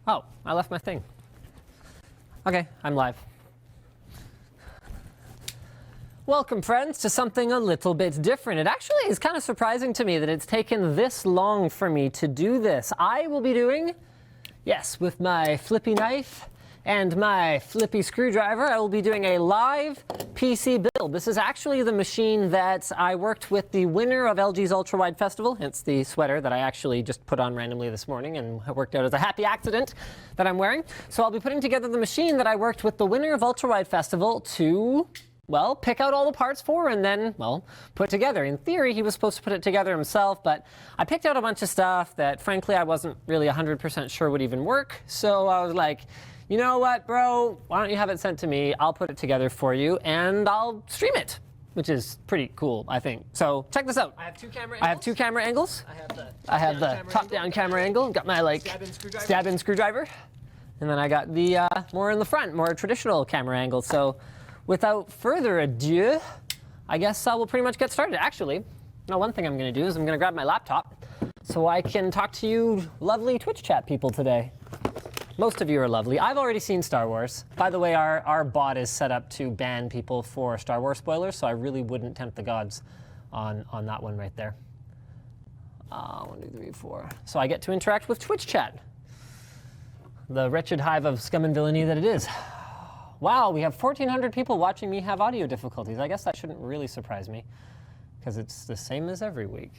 Oh, I left my thing. Okay, I'm live. Welcome, friends, to something a little bit different. It actually is kind of surprising to me that it's taken this long for me to do this. I will be doing, yes, with my flippy knife and my flippy screwdriver, I will be doing a live PC build. This is actually the machine that I worked with the winner of LG's Ultrawide Festival, hence the sweater that I actually just put on randomly this morning and it worked out as a happy accident that I'm wearing. So I'll be putting together the machine that I worked with the winner of Ultrawide Festival to, well, pick out all the parts for and then, well, put together. In theory, he was supposed to put it together himself, but I picked out a bunch of stuff that, frankly, I wasn't really 100% sure would even work. So I was like, you know what, bro? Why don't you have it sent to me? I'll put it together for you, and I'll stream it, which is pretty cool, I think. So check this out. I have two camera angles. I have two camera angles. I have the top-down camera angle. Got my, like, stab-in screwdriver. And then I got the more in the front, more traditional camera angle. So without further ado, I guess we'll pretty much get started. Actually, now one thing I'm going to do is I'm going to grab my laptop so I can talk to you lovely Twitch chat people today. Most of you are lovely. I've already seen Star Wars. By the way, our bot is set up to ban people for Star Wars spoilers, so I really wouldn't tempt the gods on that one right there. 1, 2, 3, 4. So I get to interact with Twitch chat. The wretched hive of scum and villainy that it is. Wow, we have 1,400 people watching me have audio difficulties. I guess that shouldn't really surprise me, because it's the same as every week.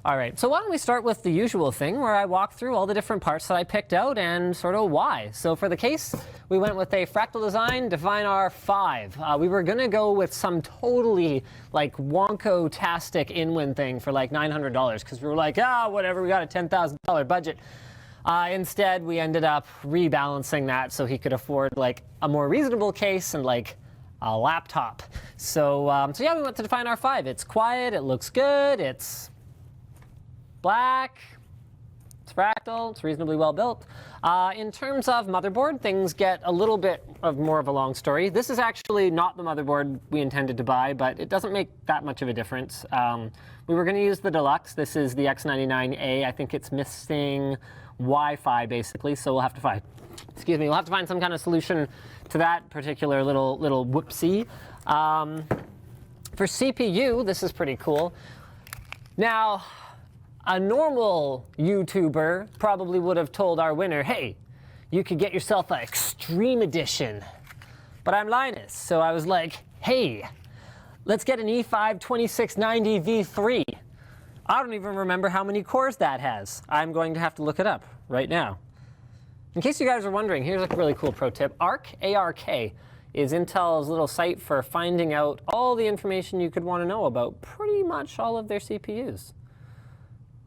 All right, so why don't we start with the usual thing where I walk through all the different parts that I picked out and sort of why. So for the case, we went with a fractal design Divine R5. We were gonna go with some totally like wonko-tastic in-win thing for like $900 because we were like, whatever, we got a $10,000 budget. Instead, we ended up rebalancing that so he could afford like a more reasonable case and like a laptop. So yeah, we went to Divine R5. It's quiet, it looks good, it's black, it's fractal, it's reasonably well built. In terms of motherboard, things get a little bit more of a long story. This is actually not the motherboard we intended to buy, but it doesn't make that much of a difference. We were going to use the Deluxe. This is the X99A. I think it's missing Wi-Fi, basically, so we'll have to find, we'll have to find some kind of solution to that particular little whoopsie. For CPU, this is pretty cool. Now, a normal YouTuber probably would have told our winner, hey, you could get yourself an Extreme Edition. But I'm Linus, so I was like, hey, let's get an E5 2690 V3. I don't even remember how many cores that has. I'm going to have to look it up right now. In case you guys are wondering, here's a really cool pro tip. ARK, A-R-K, is Intel's little site for finding out all the information you could want to know about pretty much all of their CPUs.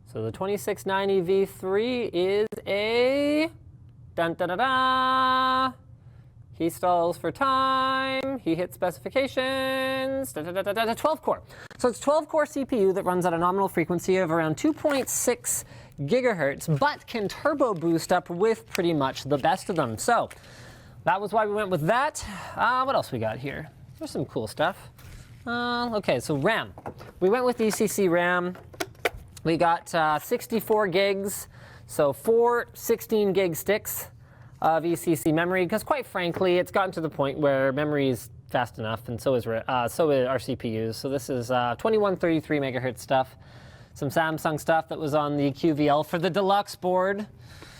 So the 2690 V3 is a dun-da-da-da. He stalls for time. He hits specifications. 12 core. So it's 12 core CPU that runs at a nominal frequency of around 2.6 gigahertz, but can turbo boost up with pretty much the best of them. So that was why we went with that. What else we got here? There's some cool stuff. Okay, so RAM. We went with ECC RAM. We got 64 gigs, so 4 16 gig sticks of ECC memory, because quite frankly, it's gotten to the point where memory is fast enough, and so is our CPUs. So this is 2133 megahertz stuff, some Samsung stuff that was on the QVL for the deluxe board.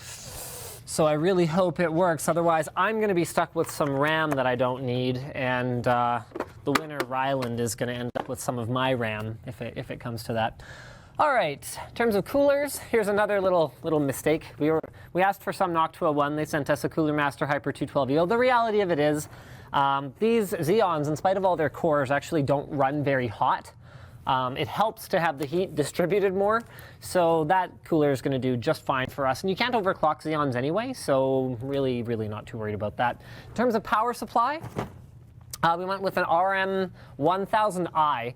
So I really hope it works. Otherwise, I'm going to be stuck with some RAM that I don't need, and the winner, Ryland, is going to end up with some of my RAM if it comes to that. All right, in terms of coolers, here's another little mistake. We asked for some NOC 201. They sent us a Cooler Master Hyper 212EO. The reality of it is these Xeons, in spite of all their cores, actually don't run very hot. It helps to have the heat distributed more, so that cooler is going to do just fine for us. And you can't overclock Xeons anyway, so really not too worried about that. In terms of power supply, we went with an RM1000i.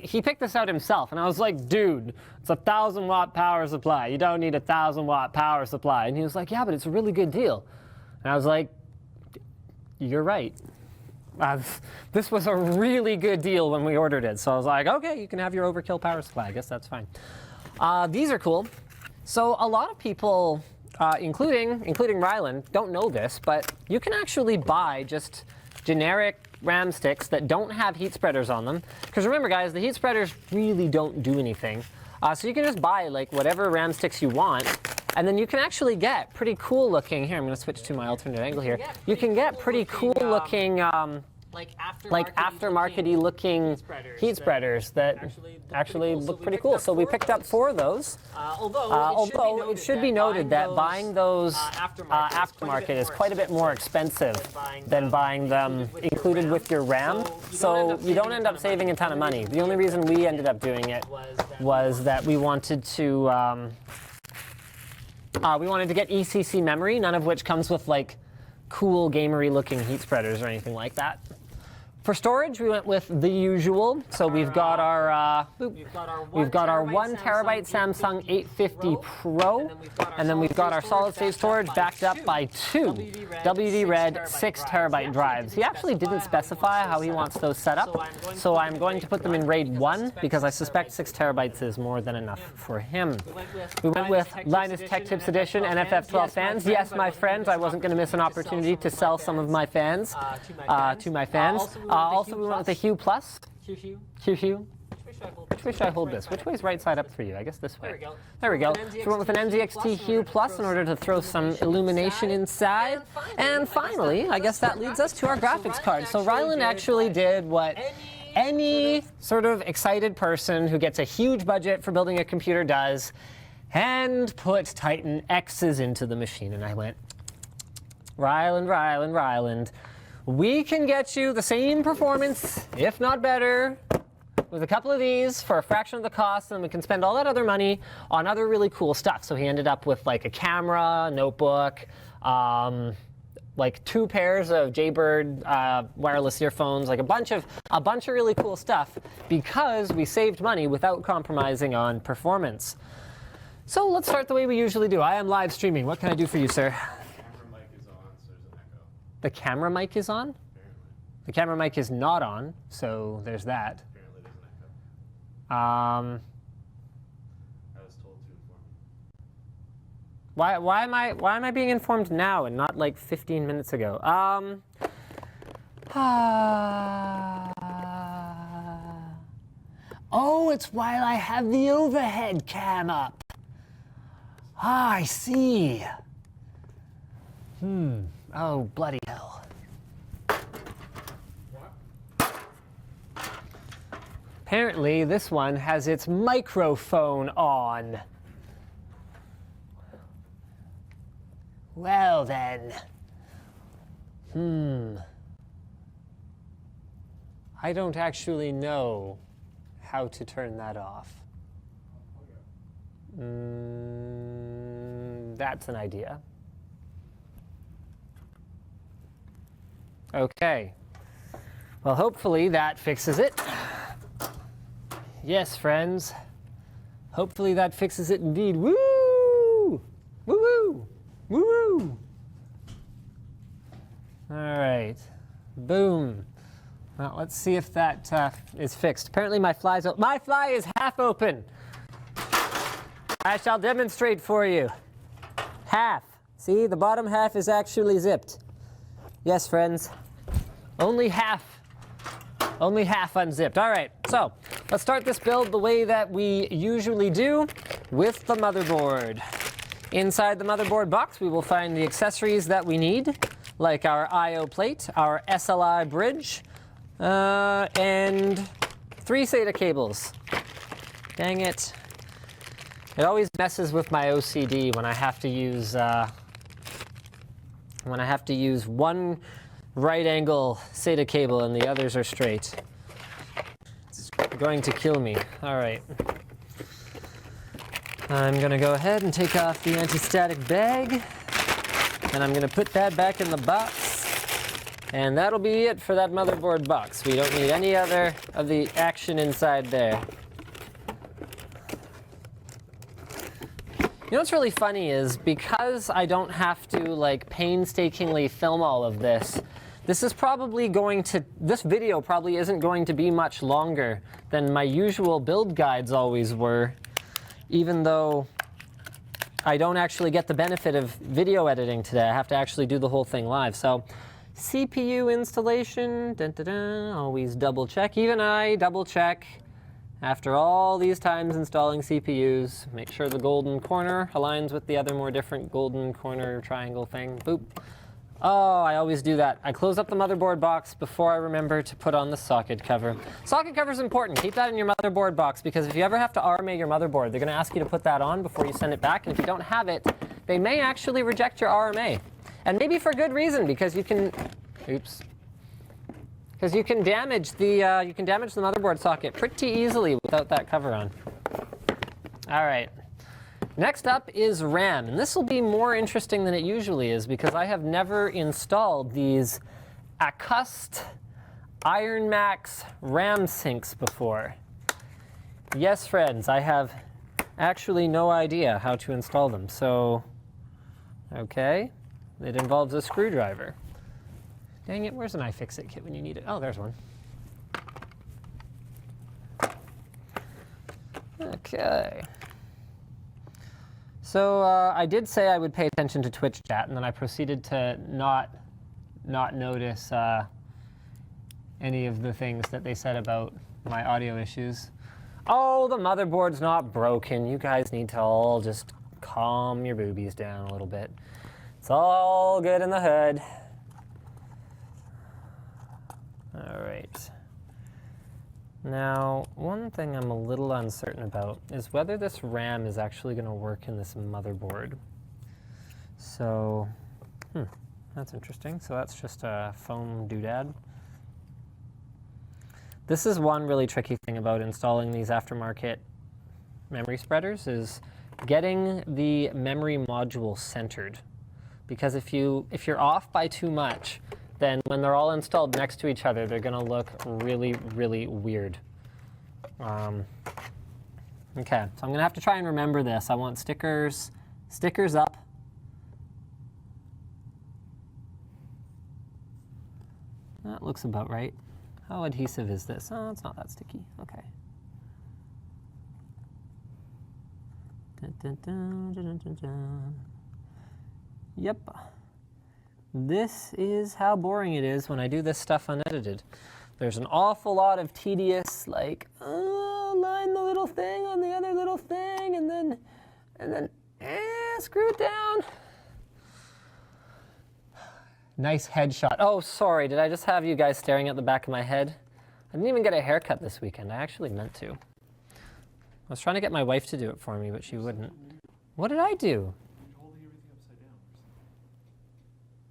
He picked this out himself, and I was like, dude, it's a 1,000-watt power supply. You don't need a 1,000-watt power supply. And he was like, yeah, but it's a really good deal. And I was like, you're right. This was a really good deal when we ordered it. So I was like, okay, you can have your overkill power supply. I guess that's fine. These are cool. So a lot of people, including Ryland, don't know this, but you can actually buy just generic RAM sticks that don't have heat spreaders on them. Because remember, guys, the heat spreaders really don't do anything. So you can just buy like whatever RAM sticks you want, and then you can actually get pretty cool looking. Here, I'm going to switch to my alternate angle here. You can get pretty cool looking like aftermarket-y looking heat spreaders that actually look pretty cool. So we picked up 4 of those. Although it should be noted that buying those aftermarket is quite a bit more expensive than buying them included with your RAM. So you don't end up saving a ton of money. The only reason we ended up doing it was that we wanted to get ECC memory, none of which comes with like cool gamery looking heat spreaders or anything like that. For storage, we went with the usual. So we've got our 1 terabyte Samsung 850 Pro, and then we've got our solid state storage backed up by 2 WD Red 6 terabyte drives. He actually didn't specify how he wants those set up, so I'm going to put them in RAID 1 because I suspect 6 terabytes is more than enough for him. We went with Linus Tech Tips Edition NFF12 fans. Yes, my friends, I wasn't going to miss an opportunity to sell some of my fans to my fans. Also, we went with the Hue Plus. Hue. Which way should I hold this? Which way is right side up for you? I guess this way. There we go. So we went with an NZXT Hue Plus in order to throw some illumination inside. And finally, I guess that leads us to our graphics card. So Ryland actually did what any sort of excited person who gets a huge budget for building a computer does, and put Titan X's into the machine. And I went, Ryland. We can get you the same performance, if not better, with a couple of these for a fraction of the cost, and we can spend all that other money on other really cool stuff. So he ended up with like a camera, a notebook, like 2 pairs of Jaybird wireless earphones, like a bunch of really cool stuff because we saved money without compromising on performance. So let's start the way we usually do. I am live streaming. What can I do for you, sir? The camera mic is on? The camera mic is not on, so there's that. Apparently there's an echo. I was told to inform you. Why am I being informed now and not like 15 minutes ago? Oh, it's while I have the overhead cam up. Ah, I see. Oh, bloody hell. Apparently, this one has its microphone on. Well then. I don't actually know how to turn that off. That's an idea. Okay. Well, hopefully that fixes it. Yes, friends. Hopefully that fixes it indeed. Woo! Woo-woo! Woo-woo! All right. Boom. Well, let's see if that is fixed. Apparently my fly is half open. I shall demonstrate for you. Half. See, the bottom half is actually zipped. Yes, friends. Only half unzipped. All right, so let's start this build the way that we usually do, with the motherboard. Inside the motherboard box, we will find the accessories that we need, like our I/O plate, our SLI bridge, and 3 SATA cables. Dang it. It always messes with my OCD when I have to use one right angle SATA cable and the others are straight. It's going to kill me. All right. I'm going to go ahead and take off the anti-static bag, and I'm going to put that back in the box, and that'll be it for that motherboard box. We don't need any other of the action inside there. You know what's really funny is because I don't have to like painstakingly film all of this, This video probably isn't going to be much longer than my usual build guides always were, even though I don't actually get the benefit of video editing today. I have to actually do the whole thing live. So CPU installation, dun, dun, dun, always double check. Even I double check after all these times installing CPUs. Make sure the golden corner aligns with the other more different golden corner triangle thing. Boop. Oh, I always do that. I close up the motherboard box before I remember to put on the socket cover. Socket cover is important. Keep that in your motherboard box, because if you ever have to RMA your motherboard, they're going to ask you to put that on before you send it back. And if you don't have it, they may actually reject your RMA. And maybe for good reason, because you can, oops, because you can damage the motherboard socket pretty easily without that cover on. All right. Next up is RAM, and this will be more interesting than it usually is because I have never installed these Acust Iron Max RAM sinks before. Yes, friends, I have actually no idea how to install them. So, okay, it involves a screwdriver. Dang it, where's an iFixit kit when you need it? Oh, there's one. Okay. So I did say I would pay attention to Twitch chat, and then I proceeded to not notice any of the things that they said about my audio issues. Oh, the motherboard's not broken. You guys need to all just calm your boobies down a little bit. It's all good in the hood. All right. Now, one thing I'm a little uncertain about is whether this RAM is actually going to work in this motherboard. So, that's interesting. So that's just a foam doodad. This is one really tricky thing about installing these aftermarket memory spreaders, is getting the memory module centered. Because if you're off by too much, then when they're all installed next to each other, they're going to look really, really weird. Okay, so I'm going to have to try and remember this. I want stickers up. That looks about right. How adhesive is this? Oh, it's not that sticky. Okay. Dun, dun, dun, dun, dun, dun. Yep. This is how boring it is when I do this stuff unedited. There's an awful lot of tedious, like, line the little thing on the other little thing, and then screw it down. Nice headshot. Oh, sorry, did I just have you guys staring at the back of my head? I didn't even get a haircut this weekend. I actually meant to. I was trying to get my wife to do it for me, but she wouldn't. What did I do?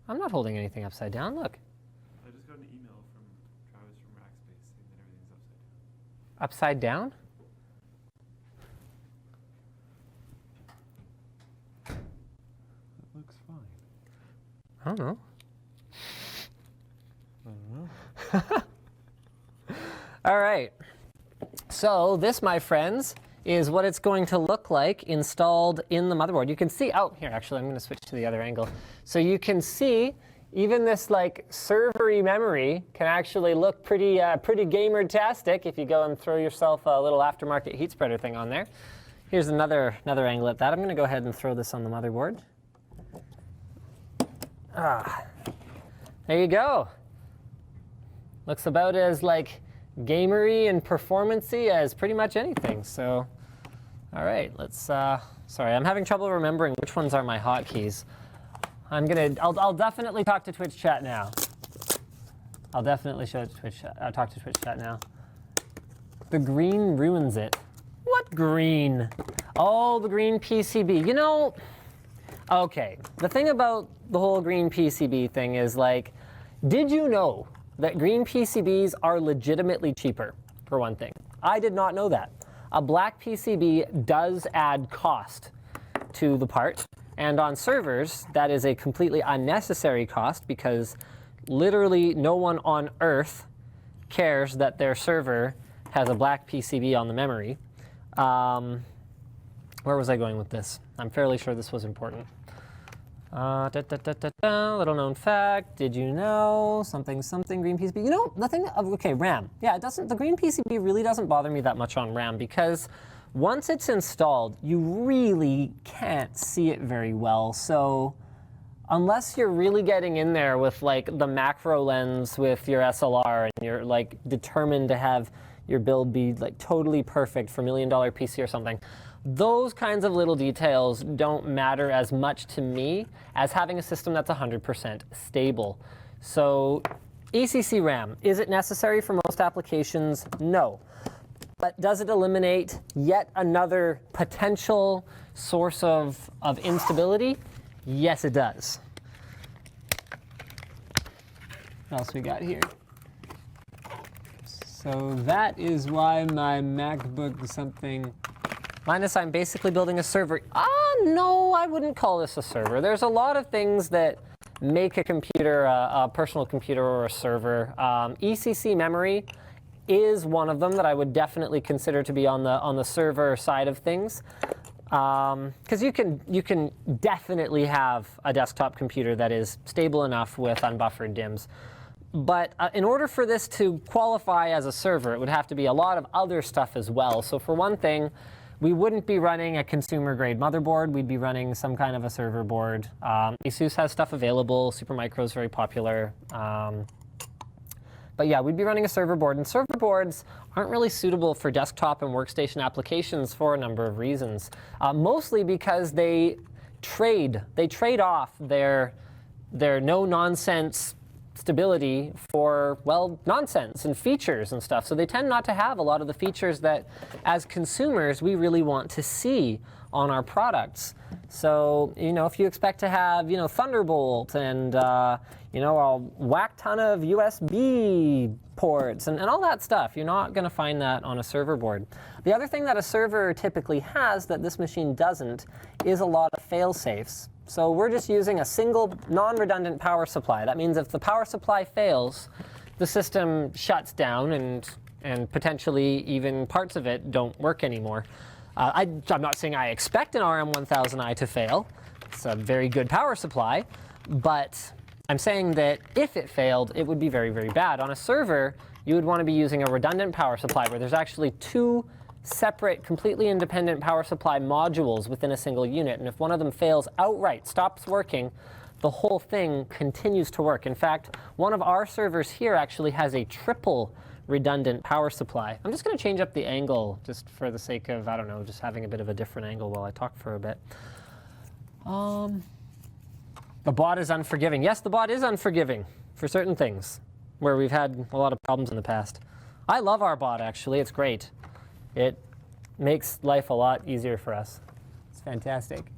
I'm not holding anything upside down. Look. I just got an email from Travis from Rackspace saying that everything's upside down. Upside down? That looks fine. I don't know. I don't know. All right. So this, my friends, is what it's going to look like installed in the motherboard. You can see, oh, here, actually, I'm going to switch to the other angle. So you can see even this like servery memory can actually look pretty gamer-tastic if you go and throw yourself a little aftermarket heat spreader thing on there. Here's another angle at that. I'm going to go ahead and throw this on the motherboard. There you go. Looks about as like gamery and performance-y as pretty much anything. So, all right, let's, sorry, I'm having trouble remembering which ones are my hotkeys. I'll definitely talk to Twitch chat now. I'll definitely talk to Twitch chat now. The green ruins it. What green? Oh, the green PCB. You know, okay, the thing about the whole green PCB thing is like, did you know that green PCBs are legitimately cheaper, for one thing? I did not know that. A black PCB does add cost to the part, and on servers, that is a completely unnecessary cost because literally no one on Earth cares that their server has a black PCB on the memory. Where was I going with this? I'm fairly sure this was important. Little known fact. Did you know something green PCB? You know, nothing. Okay, RAM. Yeah, it doesn't. The green PCB really doesn't bother me that much on RAM because once it's installed, you really can't see it very well. So unless you're really getting in there with like the macro lens with your SLR and you're like determined to have your build be like totally perfect for $1 million PC or something, those kinds of little details don't matter as much to me as having a system that's 100% stable. So ECC RAM, is it necessary for most applications? No. But does it eliminate yet another potential source of instability? Yes, it does. What else we got here? So that is why my MacBook something. Linus, I'm basically building a server. No, I wouldn't call this a server. There's a lot of things that make a computer a personal computer or a server. ECC memory is one of them that I would definitely consider to be on the server side of things. Because you can definitely have a desktop computer that is stable enough with unbuffered DIMMs. But in order for this to qualify as a server, it would have to be a lot of other stuff as well. So for one thing, we wouldn't be running a consumer-grade motherboard. We'd be running some kind of a server board. ASUS has stuff available. Supermicro is very popular. But yeah, we'd be running a server board. And server boards aren't really suitable for desktop and workstation applications for a number of reasons. Mostly because they trade off their no-nonsense stability for, well, nonsense and features and stuff. So they tend not to have a lot of the features that, as consumers, we really want to see on our products. So, you know, if you expect to have, you know, Thunderbolt and, you know, a whack ton of USB ports and all that stuff, you're not going to find that on a server board. The other thing that a server typically has that this machine doesn't is a lot of fail-safes. So we're just using a single non-redundant power supply. That means if the power supply fails, the system shuts down and potentially even parts of it don't work anymore. I'm not saying I expect an RM1000i to fail. It's a very good power supply, but I'm saying that if it failed, it would be very, very bad. On a server, you would want to be using a redundant power supply where there's actually two separate, completely independent power supply modules within a single unit. And if one of them fails outright, stops working, the whole thing continues to work. In fact, one of our servers here actually has a triple redundant power supply. I'm just going to change up the angle just for the sake of, I don't know, just having a bit of a different angle while I talk for a bit. The bot is unforgiving. Yes, the bot is unforgiving for certain things where we've had a lot of problems in the past. I love our bot, actually. It's great. It makes life a lot easier for us. It's fantastic.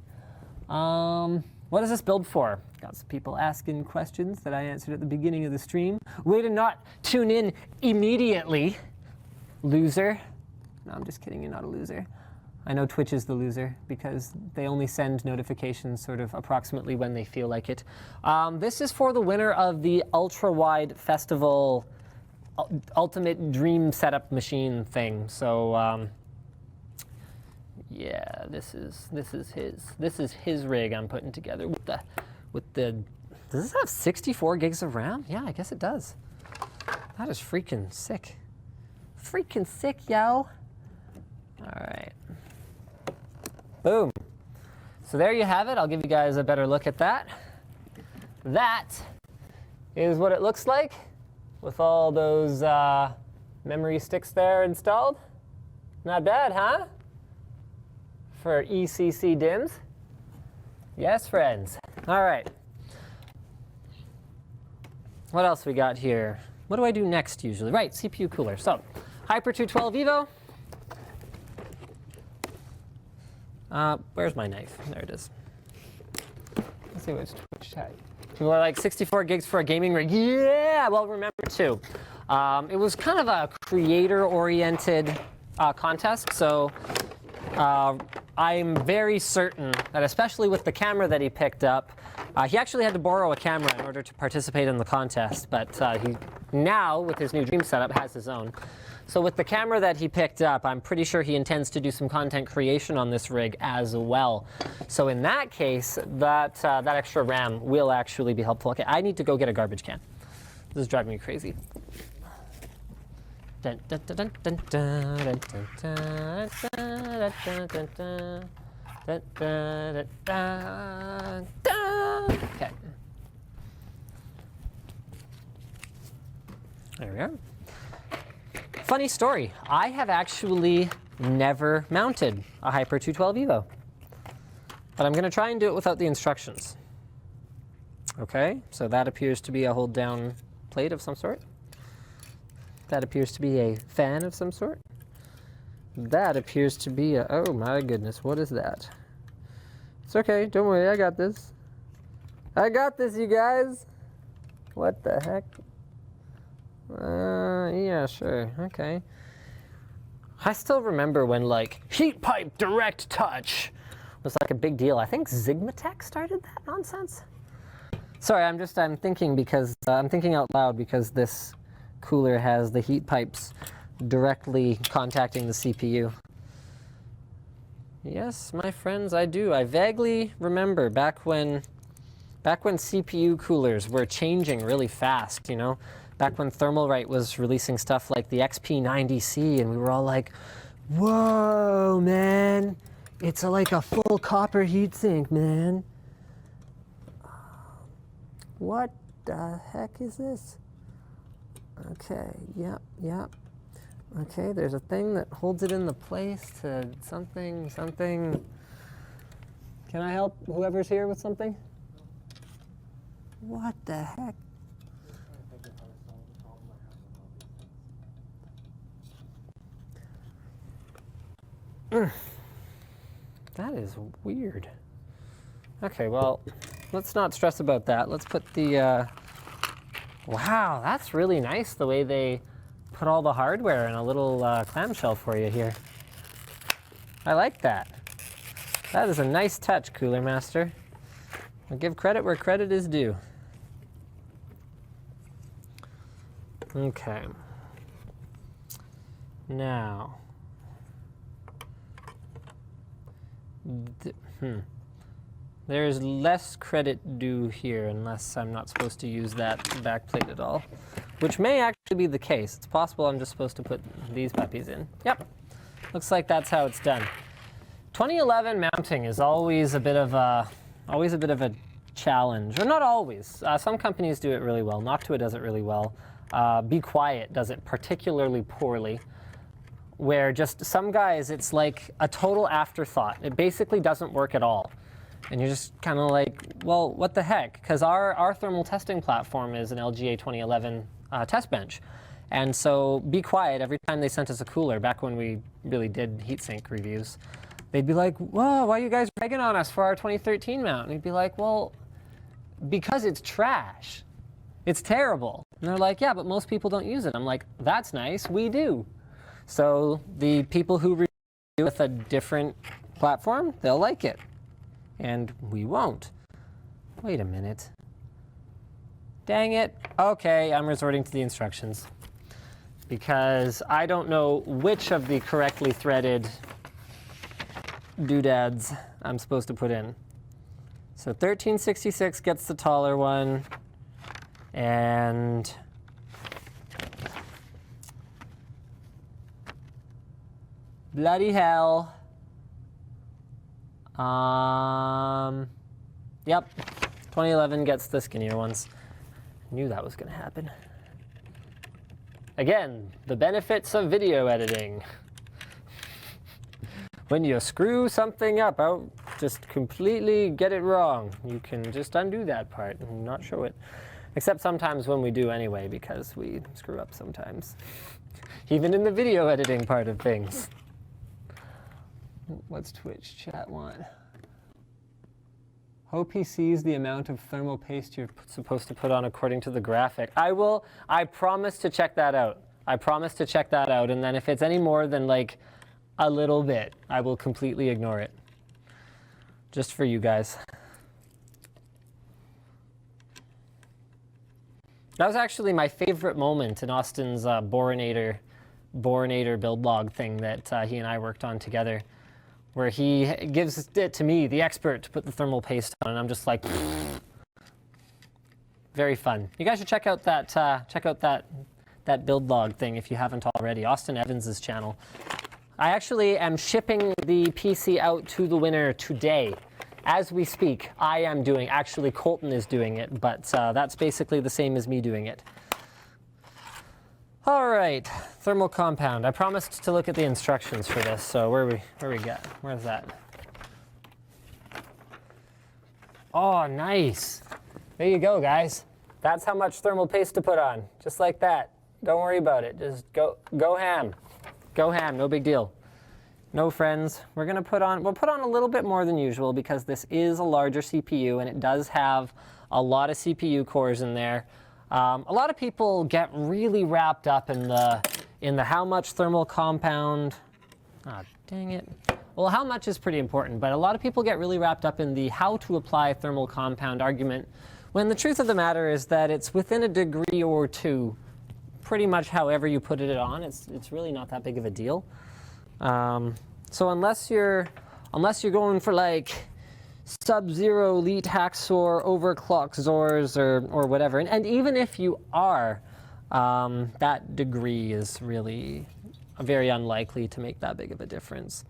What is this build for? Got some people asking questions that I answered at the beginning of the stream. Way to not tune in immediately, loser. No, I'm just kidding. You're not a loser. I know Twitch is the loser because they only send notifications sort of approximately when they feel like it. This is for the winner of the Ultrawide Festival Ultimate Dream Setup Machine thing. So yeah, this is his rig I'm putting together with the. Does this have 64 gigs of RAM? Yeah, I guess it does. That is freaking sick. Freaking sick, yo. All right. Boom. So there you have it. I'll give you guys a better look at that. That is what it looks like with all those memory sticks there installed. Not bad, huh? For ECC DIMMs. Yes, friends. All right. What else we got here? What do I do next usually? Right, CPU cooler. So, Hyper 212 Evo. Where's my knife? There it is. Let's see what's Twitch chat. People are like 64 gigs for a gaming rig. Yeah, well, remember too. It was kind of a creator-oriented contest, so I'm very certain that, especially with the camera that he picked up, he actually had to borrow a camera in order to participate in the contest, but now, with his new Dream setup, has his own. So with the camera that he picked up, I'm pretty sure he intends to do some content creation on this rig as well. So in that case, that extra RAM will actually be helpful. Okay, I need to go get a garbage can. This is driving me crazy. Dun, dun, dun, dun, dun, dun, dun, dun, dun, dun, dun, dun. Da, da, da, da, da. Okay. There we are. Funny story. I have actually never mounted a Hyper 212 Evo. But I'm going to try and do it without the instructions. Okay, so that appears to be a hold down plate of some sort. That appears to be a fan of some sort. That appears to be a, oh my goodness, what is that? It's okay, don't worry, I got this. I got this, you guys. What the heck? Yeah, sure, okay. I still remember when like heat pipe direct touch was like a big deal. I think Zigmatech started that nonsense. Sorry, I'm thinking because, I'm thinking out loud because this cooler has the heat pipes directly contacting the CPU. Yes, my friends, I do. I vaguely remember back when CPU coolers were changing really fast, you know? Back when Thermalright was releasing stuff like the XP90C, and we were all like, whoa, man, it's like a full copper heatsink, man. What the heck is this? Okay, yep. Okay, there's a thing that holds it in the place to something. Can I help whoever's here with something? What the heck? That is weird. Okay, well, let's not stress about that. Let's put the, wow, that's really nice the way they put all the hardware in a little clamshell for you here. I like that. That is a nice touch, Cooler Master. I'll give credit where credit is due. Okay. Now. There's less credit due here unless I'm not supposed to use that backplate at all, which may actually be the case. It's possible I'm just supposed to put these puppies in. Yep, looks like that's how it's done. 2011 mounting is always a bit of a challenge, or not always. Some companies do it really well. Noctua does it really well. Be Quiet does it particularly poorly, where just some guys, it's like a total afterthought. It basically doesn't work at all. And you're just kind of like, well, what the heck? Because our thermal testing platform is an LGA 2011 test bench. And so Be Quiet, every time they sent us a cooler, back when we really did heatsink reviews, they'd be like, whoa, why are you guys ragging on us for our 2013 mount? And we'd be like, well, because it's trash. It's terrible. And they're like, yeah, but most people don't use it. I'm like, that's nice, we do. So the people who review with a different platform, they'll like it. And we won't. Wait a minute. Dang it. Okay, I'm resorting to the instructions. Because I don't know which of the correctly threaded doodads I'm supposed to put in. So 1366 gets the taller one. And bloody hell. Yep, 2011 gets the skinnier ones. Knew that was gonna happen. Again, the benefits of video editing. When you screw something up, just completely get it wrong, you can just undo that part and not show it. Except sometimes when we do anyway, because we screw up sometimes. Even in the video editing part of things. What's Twitch chat want? Hope he sees the amount of thermal paste you're supposed to put on according to the graphic. I promise to check that out. I promise to check that out, and then if it's any more than like a little bit, I will completely ignore it. Just for you guys. That was actually my favorite moment in Austin's Borinator build log thing that he and I worked on together, where he gives it to me, the expert, to put the thermal paste on, and I'm just like, very fun. You guys should check out that build log thing if you haven't already. Austin Evans's channel. I actually am shipping the PC out to the winner today. As we speak, I am doing, actually Colton is doing it, but that's basically the same as me doing it. All right, thermal compound. I promised to look at the instructions for this, so where we got? Where's that? Oh, nice. There you go, guys. That's how much thermal paste to put on, just like that. Don't worry about it. Just go ham. Go ham, no big deal. No friends. We'll put on a little bit more than usual because this is a larger CPU and it does have a lot of CPU cores in there. A lot of people get really wrapped up in the how much thermal compound. Ah, dang it. Well, how much is pretty important, but a lot of people get really wrapped up in the how to apply thermal compound argument, when the truth of the matter is that it's within a degree or two, pretty much however you put it on. It's really not that big of a deal. So unless you're going for like sub-zero elite hacksaw overclock Zors or whatever, and even if you are, that degree is really very unlikely to make that big of a difference.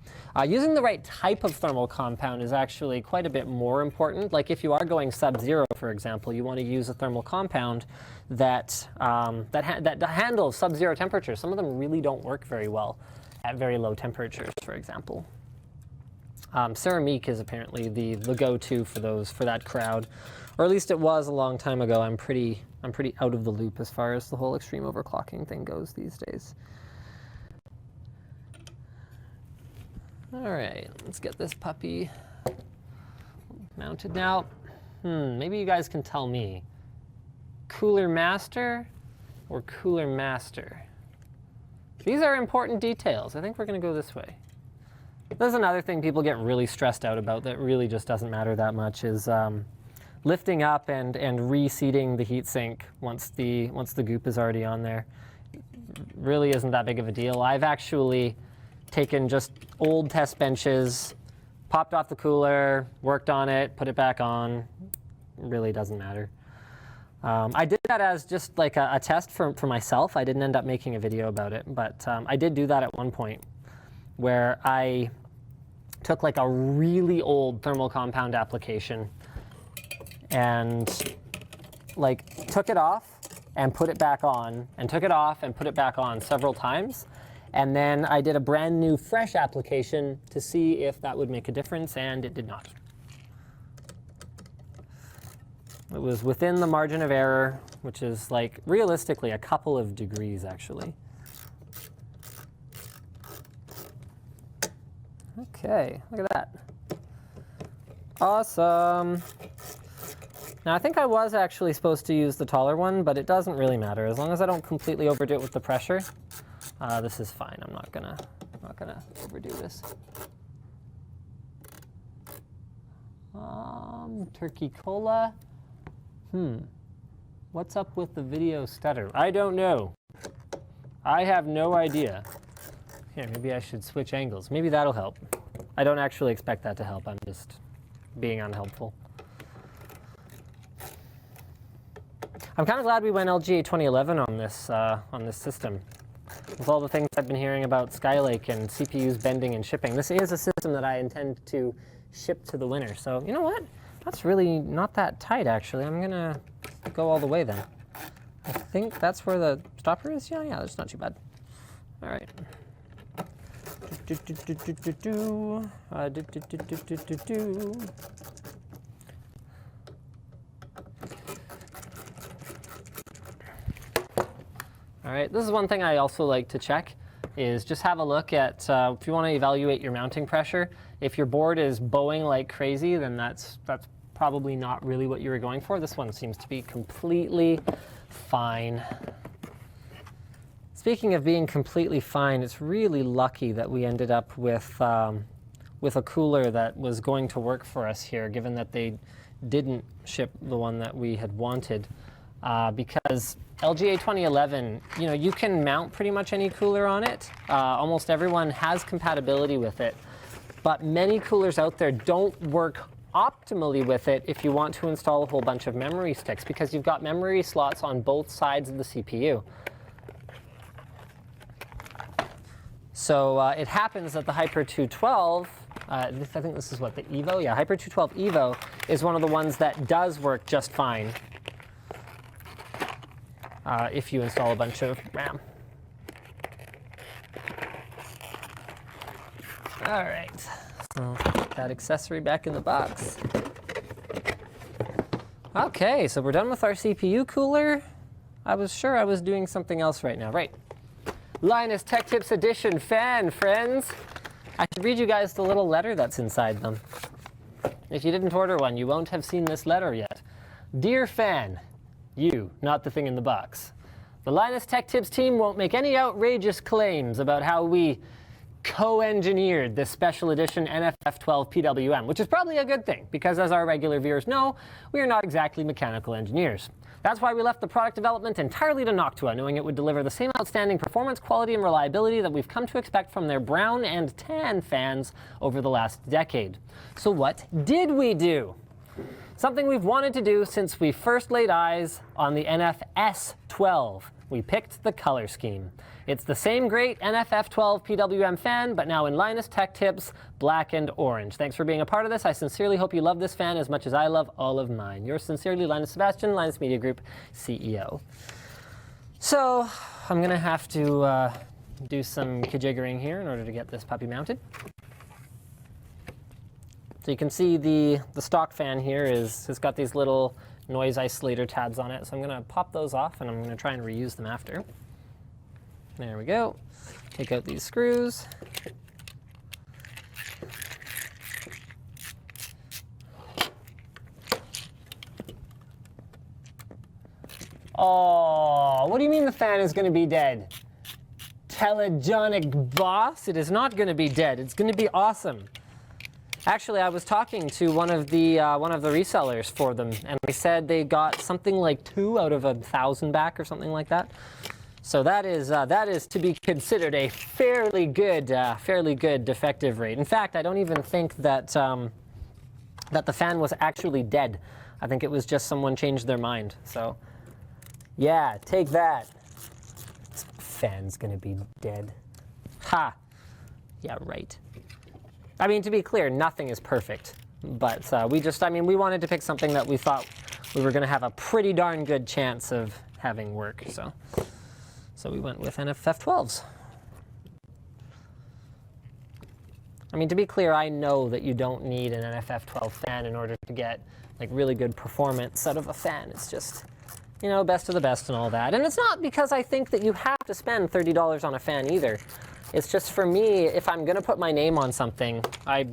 Using the right type of thermal compound is actually quite a bit more important. Like if you are going sub-zero, for example, you want to use a thermal compound that handles sub-zero temperatures. Some of them really don't work very well at very low temperatures, for example. Ceramique is apparently the go-to for that crowd, or at least it was a long time ago. I'm pretty out of the loop as far as the whole extreme overclocking thing goes these days. All right, let's get this puppy mounted now. Maybe you guys can tell me, cooler master or cooler master? These are important details. I think we're going to go this way. There's another thing people get really stressed out about that really just doesn't matter that much is lifting up and reseating the heatsink once the goop is already on there. Really isn't that big of a deal. I've actually taken just old test benches, popped off the cooler, worked on it, put it back on. Really doesn't matter. I did that as just like a test for myself. I didn't end up making a video about it, but I did do that at one point where I took like a really old thermal compound application and like took it off and put it back on and took it off and put it back on several times. And then I did a brand new fresh application to see if that would make a difference, and it did not. It was within the margin of error, which is like realistically a couple of degrees actually. Okay, look at that. Awesome. Now I think I was actually supposed to use the taller one, but it doesn't really matter. As long as I don't completely overdo it with the pressure, this is fine. I'm not gonna overdo this. Turkey cola. What's up with the video stutter? I don't know. I have no idea. Here, maybe I should switch angles. Maybe that'll help. I don't actually expect that to help. I'm just being unhelpful. I'm kind of glad we went LGA 2011 on this system. With all the things I've been hearing about Skylake and CPUs bending and shipping, this is a system that I intend to ship to the winner. So you know what? That's really not that tight, actually. I'm gonna go all the way then. I think that's where the stopper is. Yeah, that's not too bad. All right. All right, this is one thing I also like to check, is just have a look at, if you want to evaluate your mounting pressure, if your board is bowing like crazy, then that's probably not really what you were going for. This one seems to be completely fine. Speaking of being completely fine, it's really lucky that we ended up with a cooler that was going to work for us here, given that they didn't ship the one that we had wanted. because LGA 2011, you know, you can mount pretty much any cooler on it. Almost everyone has compatibility with it, but many coolers out there don't work optimally with it if you want to install a whole bunch of memory sticks, because you've got memory slots on both sides of the CPU. So it happens that the Hyper 212, I think this is what, the Evo? Yeah, Hyper 212 Evo is one of the ones that does work just fine if you install a bunch of RAM. All right, so put that accessory back in the box. Okay, so we're done with our CPU cooler. I was sure I was doing something else right now. Right. Linus Tech Tips Edition fan, friends. I should read you guys the little letter that's inside them. If you didn't order one, you won't have seen this letter yet. Dear fan, you, not the thing in the box. The Linus Tech Tips team won't make any outrageous claims about how we co-engineered this special edition NFF12 PWM, which is probably a good thing, because as our regular viewers know, we are not exactly mechanical engineers. That's why we left the product development entirely to Noctua, knowing it would deliver the same outstanding performance, quality, and reliability that we've come to expect from their brown and tan fans over the last decade. So what did we do? Something we've wanted to do since we first laid eyes on the NFS12. We picked the color scheme. It's the same great NFF12 PWM fan, but now in Linus Tech Tips, black and orange. Thanks for being a part of this. I sincerely hope you love this fan as much as I love all of mine. Yours sincerely, Linus Sebastian, Linus Media Group CEO. So I'm going to have to do some kajiggering here in order to get this puppy mounted. So you can see the stock fan here has got these little noise isolator tabs on it. So I'm going to pop those off, and I'm going to try and reuse them after. There we go. Take out these screws. Oh, what do you mean the fan is going to be dead? Telegenic boss? It is not going to be dead. It's going to be awesome. Actually, I was talking to one of the resellers for them, and they said they got something like 2 out of 1,000 back or something like that. So that is to be considered a fairly good defective rate. In fact, I don't even think that that the fan was actually dead. I think it was just someone changed their mind. So yeah, take that. This fan's gonna be dead. Ha! Yeah, right. I mean, to be clear, nothing is perfect. But we wanted to pick something that we thought we were gonna have a pretty darn good chance of having work. So we went with NFF12s. I mean, to be clear, I know that you don't need an NFF12 fan in order to get like really good performance out of a fan. It's just, you know, best of the best and all that. And it's not because I think that you have to spend $30 on a fan either. It's just, for me, if I'm gonna put my name on something, I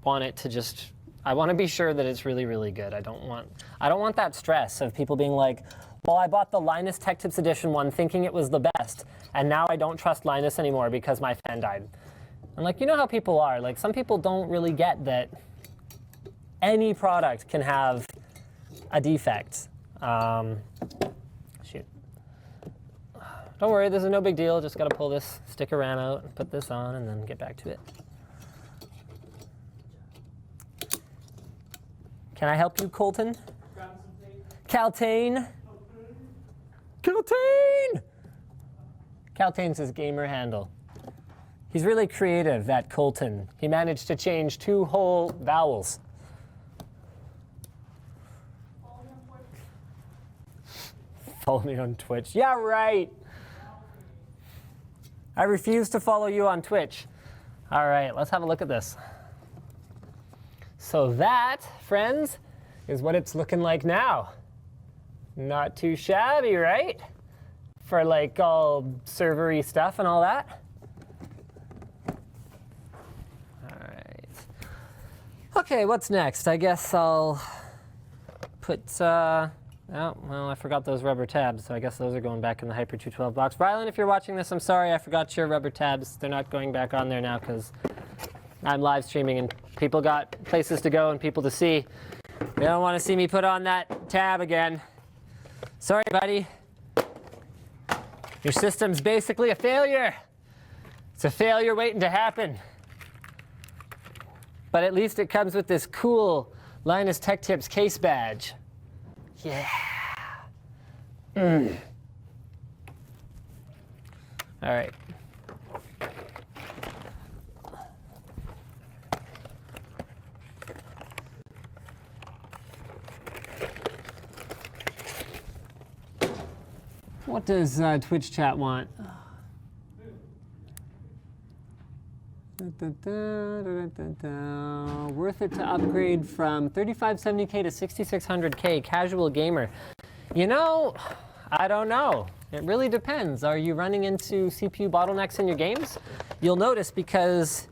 want to be sure that it's really, really good. I don't want that stress of people being like, well, I bought the Linus Tech Tips Edition one thinking it was the best, and now I don't trust Linus anymore because my fan died. And like, you know how people are. Like, some people don't really get that any product can have a defect. Shoot. Don't worry, this is no big deal. Just got to pull this sticker RAM out and put this on and then get back to it. Can I help you, Colton? Caltane? Caltane! Caltane's his gamer handle. He's really creative, that Colton. He managed to change 2 whole vowels. Follow me on Twitch. Yeah, right. I refuse to follow you on Twitch. All right, let's have a look at this. So that, friends, is what it's looking like now. Not too shabby, right? For like all servery stuff and all that. All right. Okay, what's next? I guess I'll put, oh, well, I forgot those rubber tabs, so I guess those are going back in the Hyper 212 box. Ryland, if you're watching this, I'm sorry, I forgot your rubber tabs. They're not going back on there now because I'm live streaming and people got places to go and people to see. They don't want to see me put on that tab again. Sorry, buddy. Your system's basically a failure. It's a failure waiting to happen. But at least it comes with this cool Linus Tech Tips case badge. Yeah. All right. What does Twitch chat want? Worth it to upgrade from 3570K to 6600K, casual gamer. You know, I don't know. It really depends. Are you running into CPU bottlenecks in your games? You'll notice because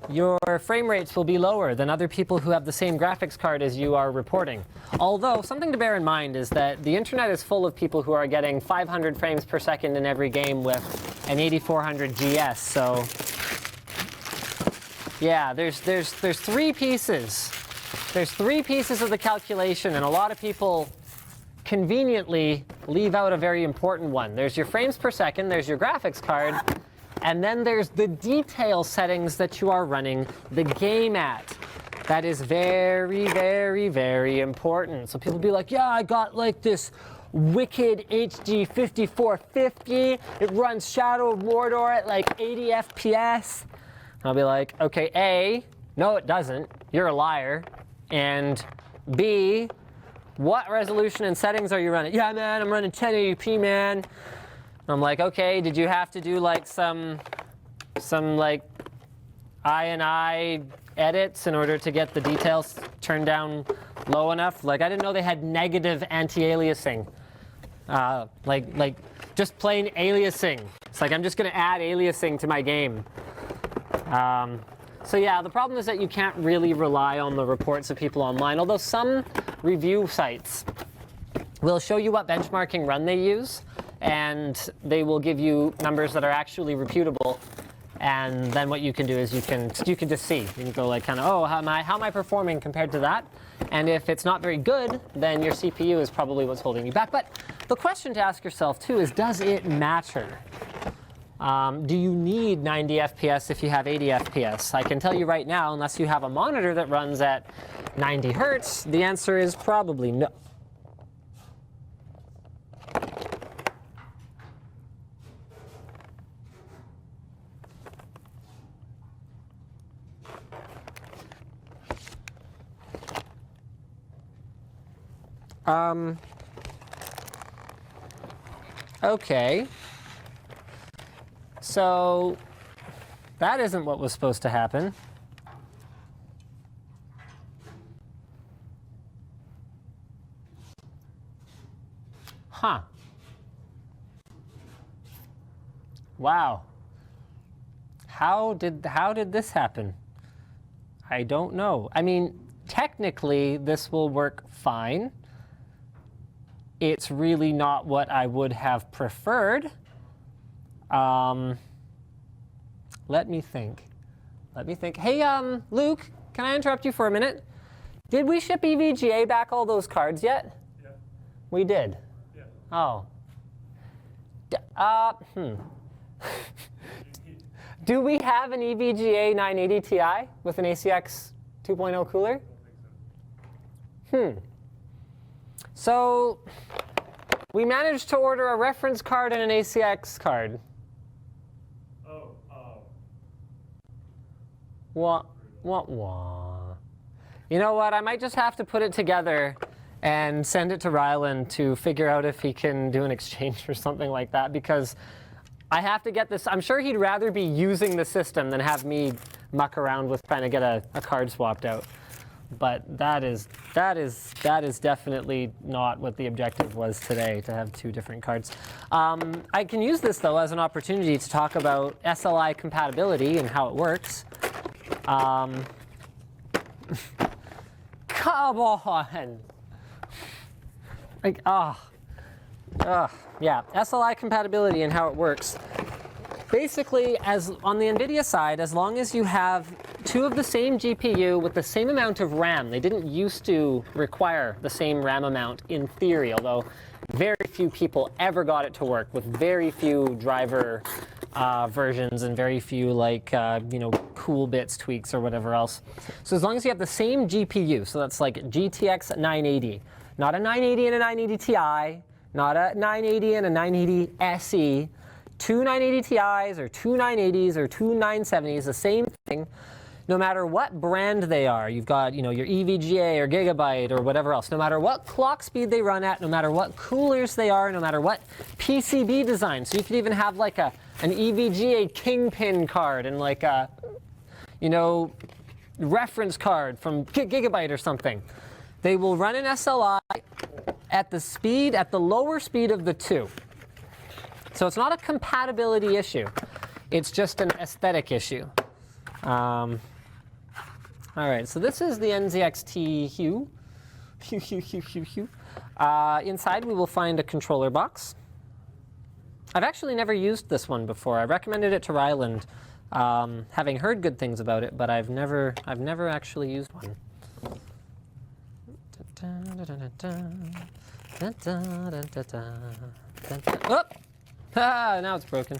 your frame rates will be lower than other people who have the same graphics card as you are reporting. Although, something to bear in mind is that the internet is full of people who are getting 500 frames per second in every game with an 8400 GS, so yeah, there's three pieces. There's three pieces of the calculation, and a lot of people conveniently leave out a very important one. There's your frames per second, there's your graphics card, and then there's the detail settings that you are running the game at. That is very, very, very important. So people be like, yeah, I got like this wicked HD 5450. It runs Shadow of Mordor at like 80 FPS. I'll be like, okay, A, no it doesn't. You're a liar. And B, what resolution and settings are you running? Yeah, man, I'm running 1080p, man. I'm like, okay, did you have to do like some like I edits in order to get the details turned down low enough? Like, I didn't know they had negative anti-aliasing. Like just plain aliasing. It's like, I'm just gonna add aliasing to my game. So yeah, the problem is that you can't really rely on the reports of people online, although some review sites will show you what benchmarking run they use, and they will give you numbers that are actually reputable. And then what you can do is you can just see. You can go like kind of, oh, how am I performing compared to that? And if it's not very good, then your CPU is probably what's holding you back. But the question to ask yourself too is, does it matter? Do you need 90 FPS if you have 80 FPS? I can tell you right now, unless you have a monitor that runs at 90 hertz, the answer is probably no. Okay. So that isn't what was supposed to happen. Huh. Wow. How did this happen? I don't know. I mean, technically this will work fine. It's really not what I would have preferred. Let me think. Hey, Luke, can I interrupt you for a minute? Did we ship EVGA back all those cards yet? Yeah. We did? Yeah. Oh. Do we have an EVGA 980 Ti with an ACX 2.0 cooler? I don't think so. So we managed to order a reference card and an ACX card. What? You know what? I might just have to put it together and send it to Ryland to figure out if he can do an exchange or something like that, because I have to get this. I'm sure he'd rather be using the system than have me muck around with trying to get a card swapped out. But that is definitely not what the objective was today, to have two different cards. I can use this, though, as an opportunity to talk about SLI compatibility and how it works. Come on! Like, yeah, SLI compatibility and how it works. Basically, as on the NVIDIA side, as long as you have two of the same GPU with the same amount of RAM, they didn't used to require the same RAM amount in theory, although very few people ever got it to work, with very few driver versions and very few cool bits tweaks or whatever else. So as long as you have the same GPU, so that's like GTX 980, not a 980 and a 980 Ti, not a 980 and a 980 SE, two 980 Ti's or two 980s or two 970s, the same thing. No matter what brand they are, you've got your EVGA or Gigabyte or whatever else, no matter what clock speed they run at, no matter what coolers they are, no matter what PCB design. So you could even have like an EVGA Kingpin card and like a, reference card from Gigabyte or something. They will run an SLI at the lower speed of the two. So it's not a compatibility issue. It's just an aesthetic issue. All right, so this is the NZXT Hue. Inside we will find a controller box. I've actually never used this one before. I recommended it to Ryland, having heard good things about it, but I've never actually used one. Oh! Ah, now it's broken.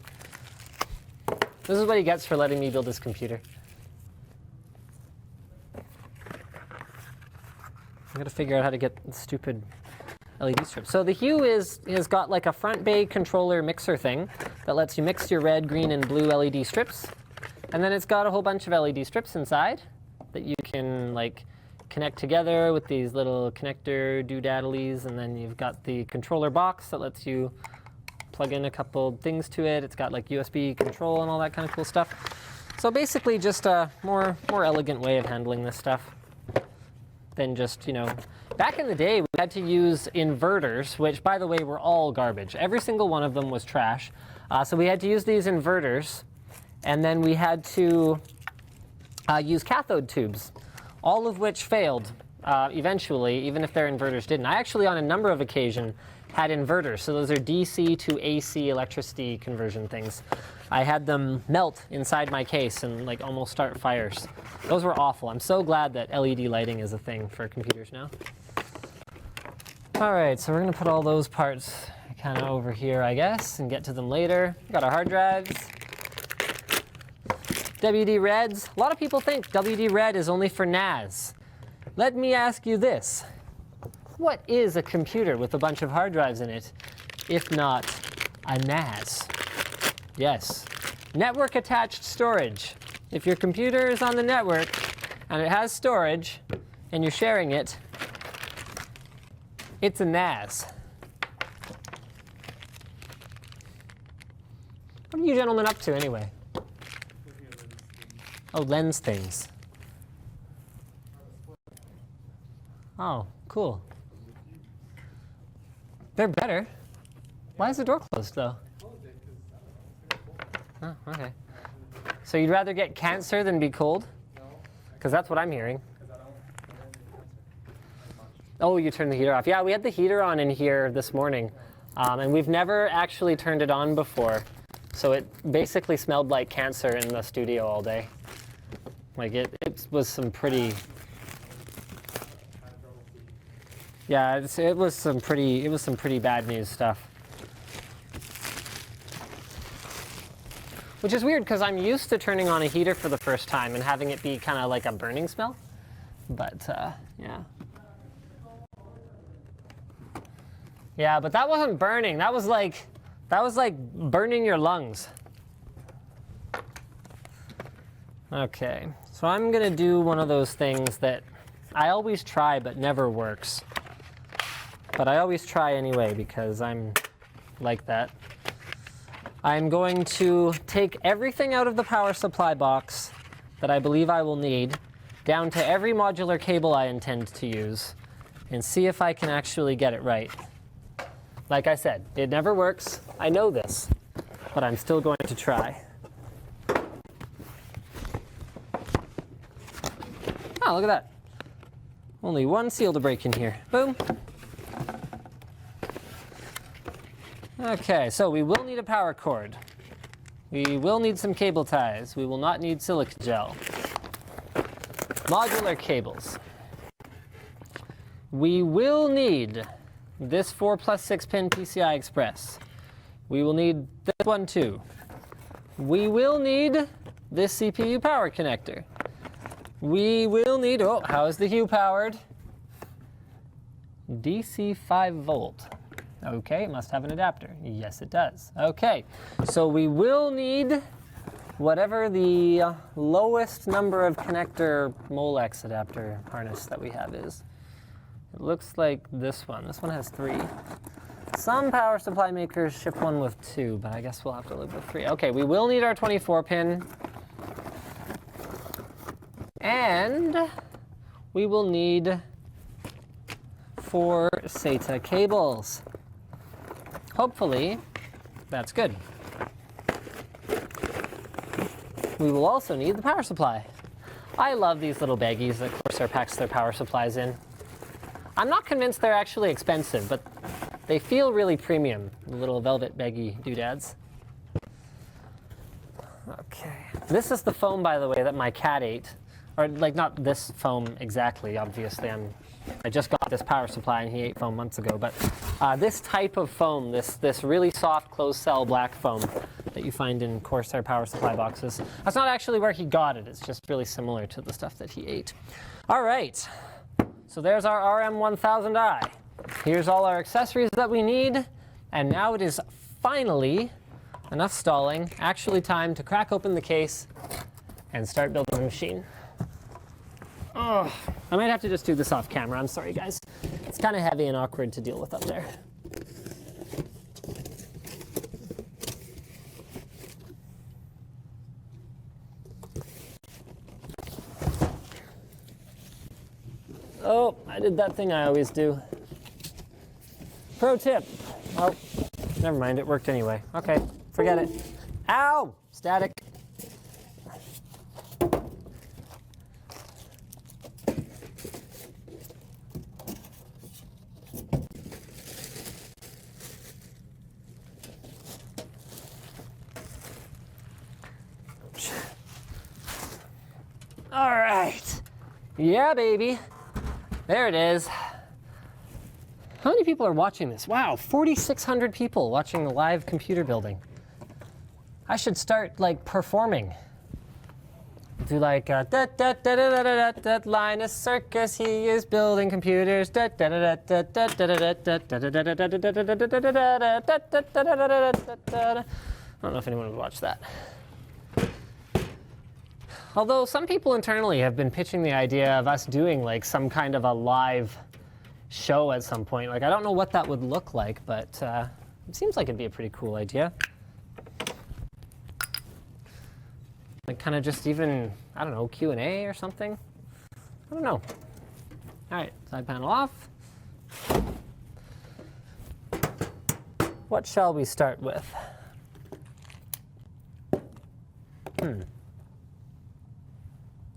This is what he gets for letting me build this computer. I gotta figure out how to get the stupid LED strips. So the Hue has got like a front bay controller mixer thing that lets you mix your red, green, and blue LED strips. And then it's got a whole bunch of LED strips inside that you can like connect together with these little connector doodaddlies. And then you've got the controller box that lets you plug in a couple things to it. It's got like USB control and all that kind of cool stuff. So basically just a more elegant way of handling this stuff than just, back in the day we had to use inverters, which by the way were all garbage. Every single one of them was trash. So we had to use these inverters, and then we had to use cathode tubes, all of which failed eventually, even if their inverters didn't. I actually on a number of occasions had inverters. So those are DC to AC electricity conversion things. I had them melt inside my case and like almost start fires. Those were awful. I'm so glad that LED lighting is a thing for computers now. All right, so we're gonna put all those parts kind of over here, I guess, and get to them later. Got our hard drives. WD Reds. A lot of people think WD Red is only for NAS. Let me ask you this. What is a computer with a bunch of hard drives in it, if not a NAS? Yes, network attached storage. If your computer is on the network and it has storage and you're sharing it, it's a NAS. What are you gentlemen up to anyway? Oh, lens things. Oh, cool. They're better. Why is the door closed though? Oh, okay. So you'd rather get cancer than be cold? Because that's what I'm hearing. Oh, you turned the heater off. Yeah, we had the heater on in here this morning. And we've never actually turned it on before. So it basically smelled like cancer in the studio all day. Like it was some pretty... Yeah, it was some pretty bad news stuff. Which is weird because I'm used to turning on a heater for the first time and having it be kind of like a burning smell. But yeah. Yeah, but that wasn't burning. That was like burning your lungs. Okay, so I'm gonna do one of those things that I always try but never works. But I always try anyway because I'm like that. I'm going to take everything out of the power supply box that I believe I will need, down to every modular cable I intend to use, and see if I can actually get it right. Like I said, it never works. I know this, but I'm still going to try. Oh, look at that. Only one seal to break in here. Boom. Okay, so we will need a power cord. We will need some cable ties. We will not need silica gel. Modular cables. We will need this 4+6 pin PCI Express. We will need this one too. We will need this CPU power connector. We will need, oh, how is the Hue powered? DC 5 volt. Okay, it must have an adapter. Yes, it does. Okay, so we will need whatever the lowest number of connector Molex adapter harness that we have is. It looks like this one. This one has 3. Some power supply makers ship one with 2, but I guess we'll have to live with 3. Okay, we will need our 24 pin. And we will need 4 SATA cables. Hopefully, that's good. We will also need the power supply. I love these little baggies that Corsair packs their power supplies in. I'm not convinced they're actually expensive, but they feel really premium, the little velvet baggy doodads. Okay. This is the foam, by the way, that my cat ate. Or, like, not this foam exactly, obviously. I just got this power supply and he ate foam months ago, but this type of foam, this really soft closed cell black foam that you find in Corsair power supply boxes, that's not actually where he got it. It's just really similar to the stuff that he ate. All right, so there's our RM1000i. Here's all our accessories that we need, and now it is finally, enough stalling, actually time to crack open the case and start building the machine. Oh, I might have to just do this off camera. I'm sorry, guys. It's kind of heavy and awkward to deal with up there. Oh, I did that thing I always do. Pro tip. Oh, never mind. It worked anyway. Okay, forget it. Ow! Static. All right. Yeah, baby. There it is. How many people are watching this? Wow, 4,600 people watching the live computer building. I should start, like, performing. Do like da da da da da da da Linus Circus, he is building computers. Da da da da da da da da da da da da da da da da da. I don't know if anyone would watch that. Although some people internally have been pitching the idea of us doing like some kind of a live show at some point. Like, I don't know what that would look like, but it seems like it'd be a pretty cool idea. Like kind of just even, I don't know, Q&A or something. I don't know. All right, side panel off. What shall we start with?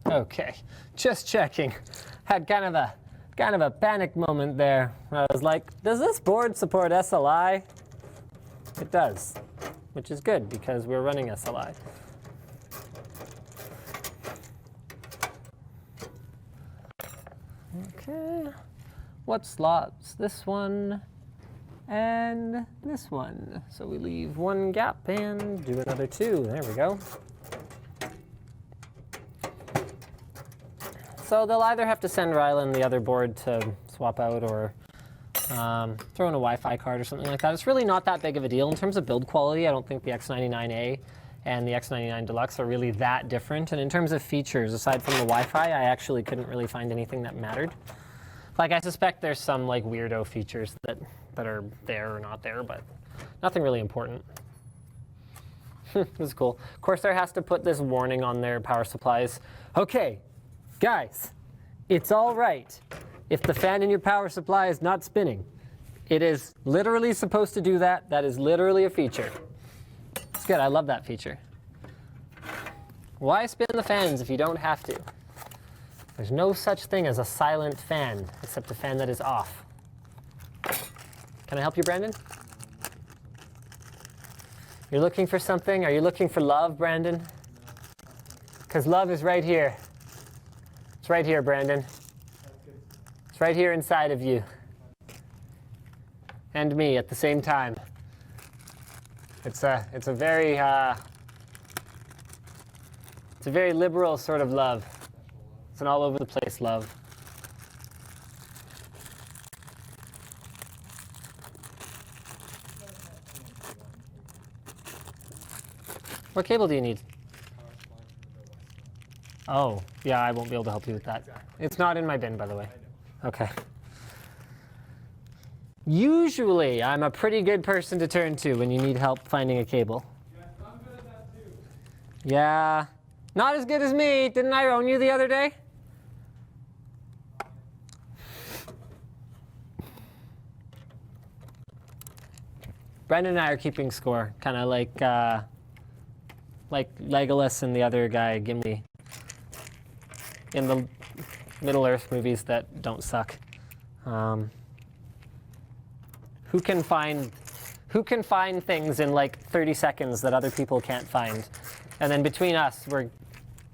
Okay, just checking. Had kind of a panic moment there. I was like, does this board support SLI? It does, which is good because we're running SLI. Okay, what slots? This one and this one. So we leave one gap and do another 2. There we go. So they'll either have to send Ryland the other board to swap out or throw in a Wi-Fi card or something like that. It's really not that big of a deal. In terms of build quality, I don't think the X99A and the X99 Deluxe are really that different. And in terms of features, aside from the Wi-Fi, I actually couldn't really find anything that mattered. Like, I suspect there's some like weirdo features that are there or not there, but nothing really important. This is cool. Corsair has to put this warning on their power supplies. Okay. Guys, it's all right if the fan in your power supply is not spinning. It is literally supposed to do that. That is literally a feature. It's good. I love that feature. Why spin the fans if you don't have to? There's no such thing as a silent fan, except a fan that is off. Can I help you, Brandon? You're looking for something? Are you looking for love, Brandon? Because love is right here. It's right here, Brandon. It's right here inside of you. and me at the same time. It's a very liberal sort of love. It's an all over the place love. What cable do you need? Oh, yeah, I won't be able to help you with that. It's not in my bin, by the way. Okay. Usually, I'm a pretty good person to turn to when you need help finding a cable. Yes, I'm good at that too. Yeah, not as good as me. Didn't I own you the other day? Brendan and I are keeping score, kind of like Legolas and the other guy, Gimli, in the Middle-earth movies that don't suck. Who can find things in like 30 seconds that other people can't find? And then between us, we're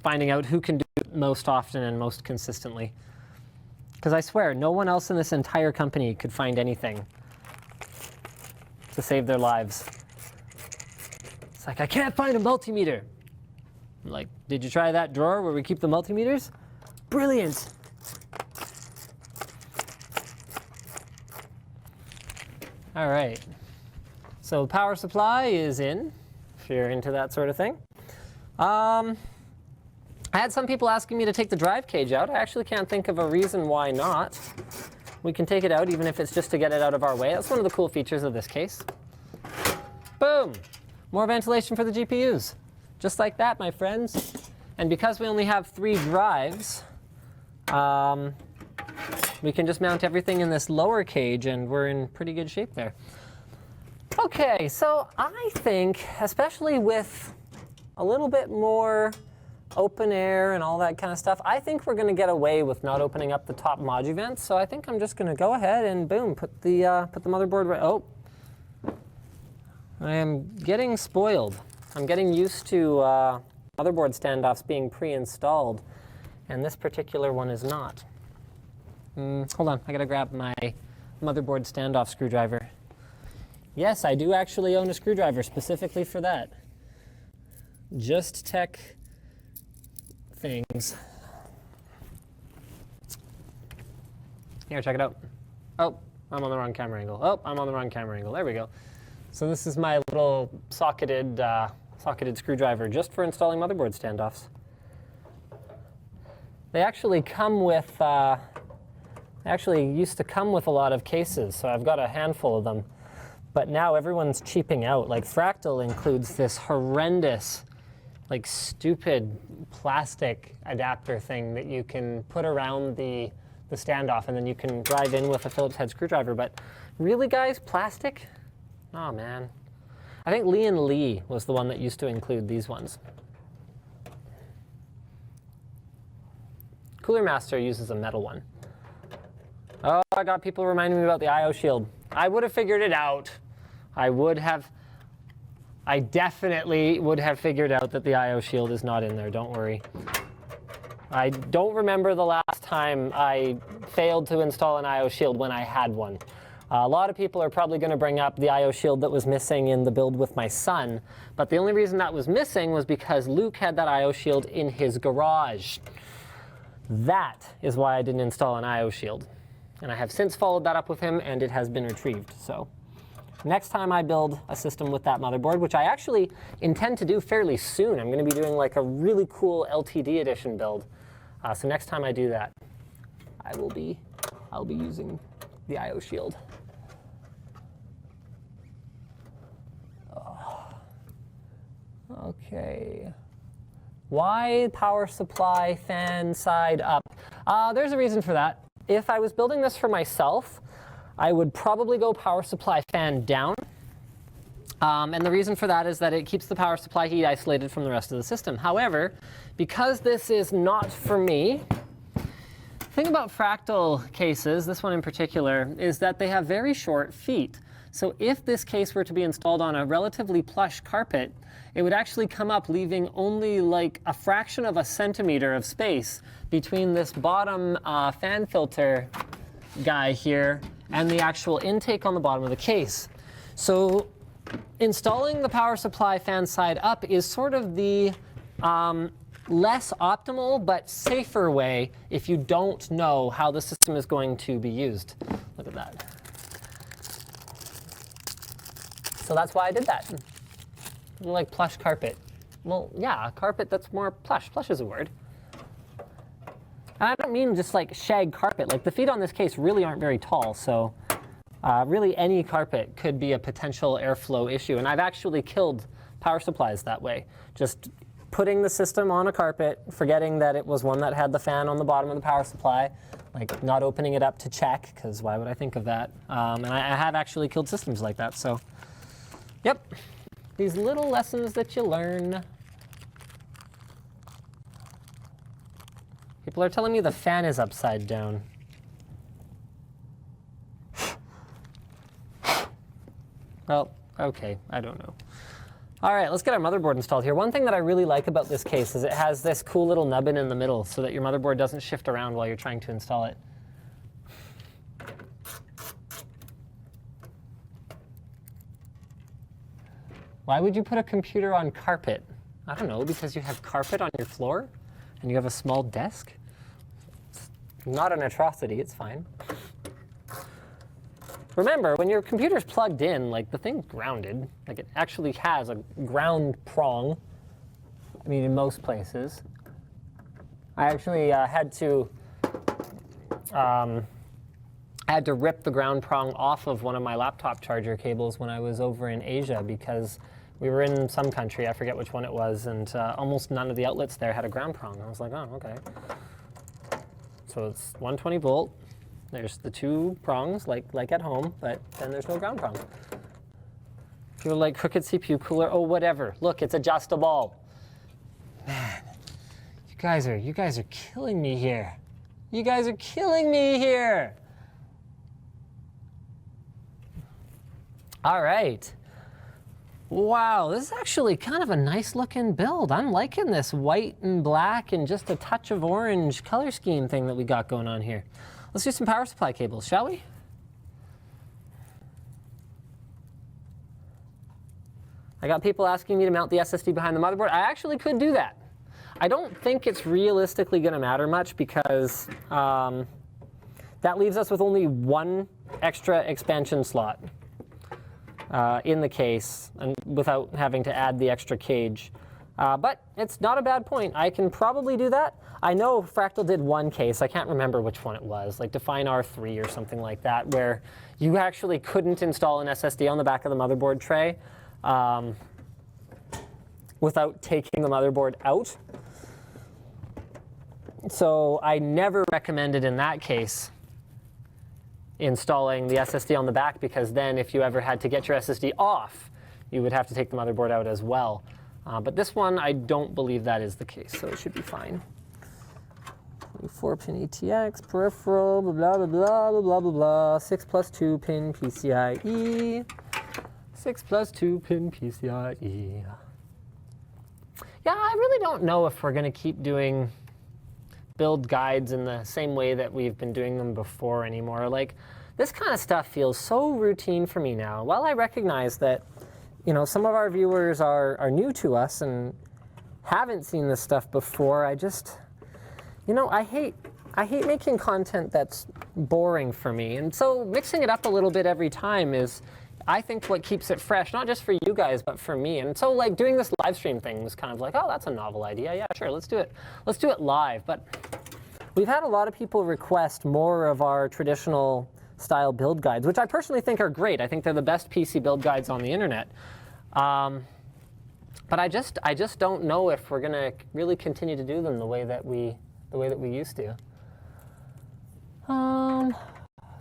finding out who can do it most often and most consistently. Because I swear, no one else in this entire company could find anything to save their lives. It's like, I can't find a multimeter. I'm like, did you try that drawer where we keep the multimeters? Brilliant. All right. So power supply is in, if you're into that sort of thing. I had some people asking me to take the drive cage out. I actually can't think of a reason why not. We can take it out even if it's just to get it out of our way. That's one of the cool features of this case. Boom! More ventilation for the GPUs. Just like that, my friends. And because we only have 3 drives, we can just mount everything in this lower cage and we're in pretty good shape there. Okay, so I think, especially with a little bit more open air and all that kind of stuff, I think we're going to get away with not opening up the top module vents. So I think I'm just going to go ahead and boom, put the motherboard right. Oh, I am getting spoiled. I'm getting used to motherboard standoffs being pre-installed, and this particular one is not. Hold on, I gotta grab my motherboard standoff screwdriver. Yes, I do actually own a screwdriver specifically for that. Just tech things. Here, check it out. Oh, I'm on the wrong camera angle. Oh, I'm on the wrong camera angle. There we go. So this is my little socketed screwdriver just for installing motherboard standoffs. They actually come with, actually used to come with a lot of cases, so I've got a handful of them. But now everyone's cheaping out. Like Fractal includes this horrendous, like stupid plastic adapter thing that you can put around the standoff, and then you can drive in with a Phillips head screwdriver. But really, guys, plastic? Oh, man. I think Lee was the one that used to include these ones. Cooler Master uses a metal one. Oh, I got people reminding me about the I/O shield. I would have figured it out. I definitely would have figured out that the I/O shield is not in there, don't worry. I don't remember the last time I failed to install an I/O shield when I had one. A lot of people are probably going to bring up the I/O shield that was missing in the build with my son, but the only reason that was missing was because Luke had that I/O shield in his garage. That is why I didn't install an I/O shield. And I have since followed that up with him, and it has been retrieved. So next time I build a system with that motherboard, which I actually intend to do fairly soon, I'm going to be doing like a really cool LTD edition build. So next time I do that, I'll be using the I/O shield. Okay. Why power supply fan side up? There's a reason for that. If I was building this for myself, I would probably go power supply fan down. And the reason for that is that it keeps the power supply heat isolated from the rest of the system. However, because this is not for me, the thing about Fractal cases, this one in particular, is that they have very short feet. So if this case were to be installed on a relatively plush carpet, it would actually come up leaving only like a fraction of a centimeter of space between this bottom fan filter guy here and the actual intake on the bottom of the case. So installing the power supply fan side up is sort of the less optimal but safer way if you don't know how the system is going to be used. Look at that. So that's why I did that. Like plush carpet. Well, yeah, carpet that's more plush. Plush is a word. And I don't mean just like shag carpet. Like the feet on this case really aren't very tall, so really any carpet could be a potential airflow issue. And I've actually killed power supplies that way. Just putting the system on a carpet, forgetting that it was one that had the fan on the bottom of the power supply, like not opening it up to check, because why would I think of that? And I have actually killed systems like that, so yep. These little lessons that you learn. People are telling me the fan is upside down. Well, okay, I don't know. All right, let's get our motherboard installed here. One thing that I really like about this case is it has this cool little nubbin in the middle so that your motherboard doesn't shift around while you're trying to install it. Why would you put a computer on carpet? I don't know, because you have carpet on your floor and you have a small desk? It's not an atrocity, it's fine. Remember, when your computer's plugged in, like the thing's grounded. Like it actually has a ground prong. I mean, in most places. I actually had to rip the ground prong off of one of my laptop charger cables when I was over in Asia because we were in some country, I forget which one it was, and almost none of the outlets there had a ground prong. I was like, oh, okay. So it's 120 volt. There's the two prongs, like at home, but then there's no ground prong. If you're like crooked CPU cooler, oh, whatever. Look, it's adjustable. Man, you guys are killing me here. You guys are killing me here. All right. Wow, this is actually kind of a nice looking build. I'm liking this white and black and just a touch of orange color scheme thing that we got going on here. Let's do some power supply cables, shall we? I got people asking me to mount the SSD behind the motherboard. I actually could do that. I don't think it's realistically going to matter much because that leaves us with only one extra expansion slot in the case and without having to add the extra cage. But it's not a bad point. I can probably do that. I know Fractal did one case, I can't remember which one it was, like Define R3 or something like that, where you actually couldn't install an SSD on the back of the motherboard tray without taking the motherboard out. So I never recommended in that case installing the SSD on the back because then if you ever had to get your SSD off, you would have to take the motherboard out as well. But this one, I don't believe that is the case, so it should be fine. 4-pin ETX, peripheral, blah, blah, blah, blah, blah, blah, blah, blah. 6 plus 2 pin PCIe. 6 plus 2 pin PCIe. Yeah, I really don't know if we're going to keep doing build guides in the same way that we've been doing them before anymore. Like, this kind of stuff feels so routine for me now. While I recognize that, you know, some of our viewers are new to us and haven't seen this stuff before, I just, you know, I hate making content that's boring for me. And so mixing it up a little bit every time is, I think, what keeps it fresh, not just for you guys, but for me. And so like doing this live stream thing was kind of like, oh, that's a novel idea. Yeah, sure, let's do it. Let's do it live. But we've had a lot of people request more of our traditional style build guides, which I personally think are great. I think they're the best PC build guides on the internet. But I just don't know if we're going to really continue to do them the way that we used to.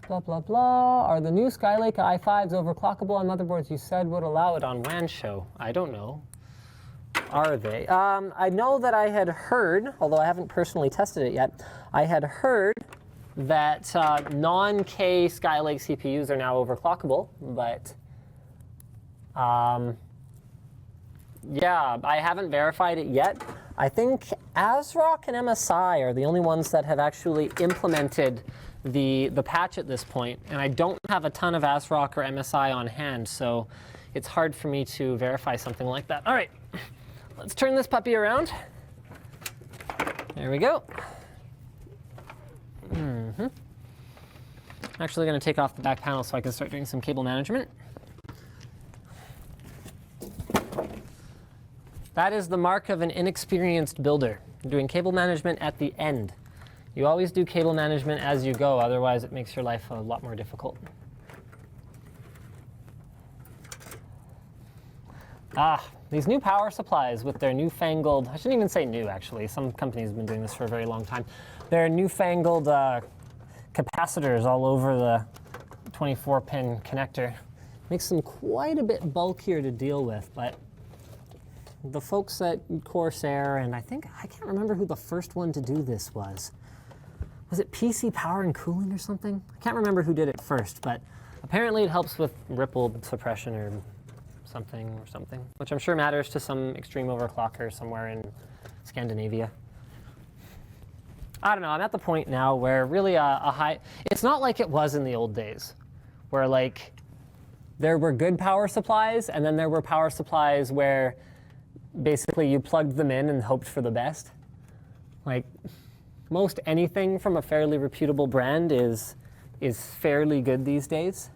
Blah, blah, blah. Are the new Skylake i5s overclockable on motherboards you said would allow it on WAN show? I don't know. Are they? I know that I had heard, although I haven't personally tested it yet, I had heard that non-K Skylake CPUs are now overclockable, but yeah, I haven't verified it yet. I think ASRock and MSI are the only ones that have actually implemented the patch at this point, and I don't have a ton of ASRock or MSI on hand, so it's hard for me to verify something like that. All right, let's turn this puppy around. There we go. Actually going to take off the back panel so I can start doing some cable management. That is the mark of an inexperienced builder, doing cable management at the end. You always do cable management as you go, otherwise it makes your life a lot more difficult. These new power supplies with their newfangled, I shouldn't even say new actually, some companies have been doing this for a very long time. Their newfangled capacitors all over the 24-pin connector. Makes them quite a bit bulkier to deal with, but the folks at Corsair, and I can't remember who the first one to do this was. Was it PC Power and Cooling or something? I can't remember who did it first, but apparently it helps with ripple suppression or something, which I'm sure matters to some extreme overclocker somewhere in Scandinavia. I don't know, I'm at the point now where really it's not like it was in the old days, where like there were good power supplies and then there were power supplies where basically you plugged them in and hoped for the best. Like most anything from a fairly reputable brand is fairly good these days.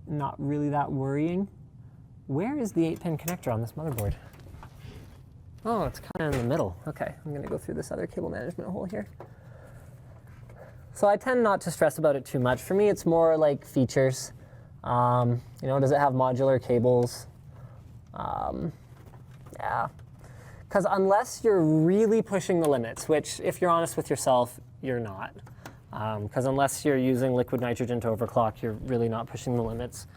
Not really that worrying. Where is the 8-pin connector on this motherboard? Oh, it's kind of in the middle. Okay, I'm gonna go through this other cable management hole here. So I tend not to stress about it too much. For me, it's more like features. You know, does it have modular cables? Yeah. Because unless you're really pushing the limits, which if you're honest with yourself, you're not. Because unless you're using liquid nitrogen to overclock, you're really not pushing the limits.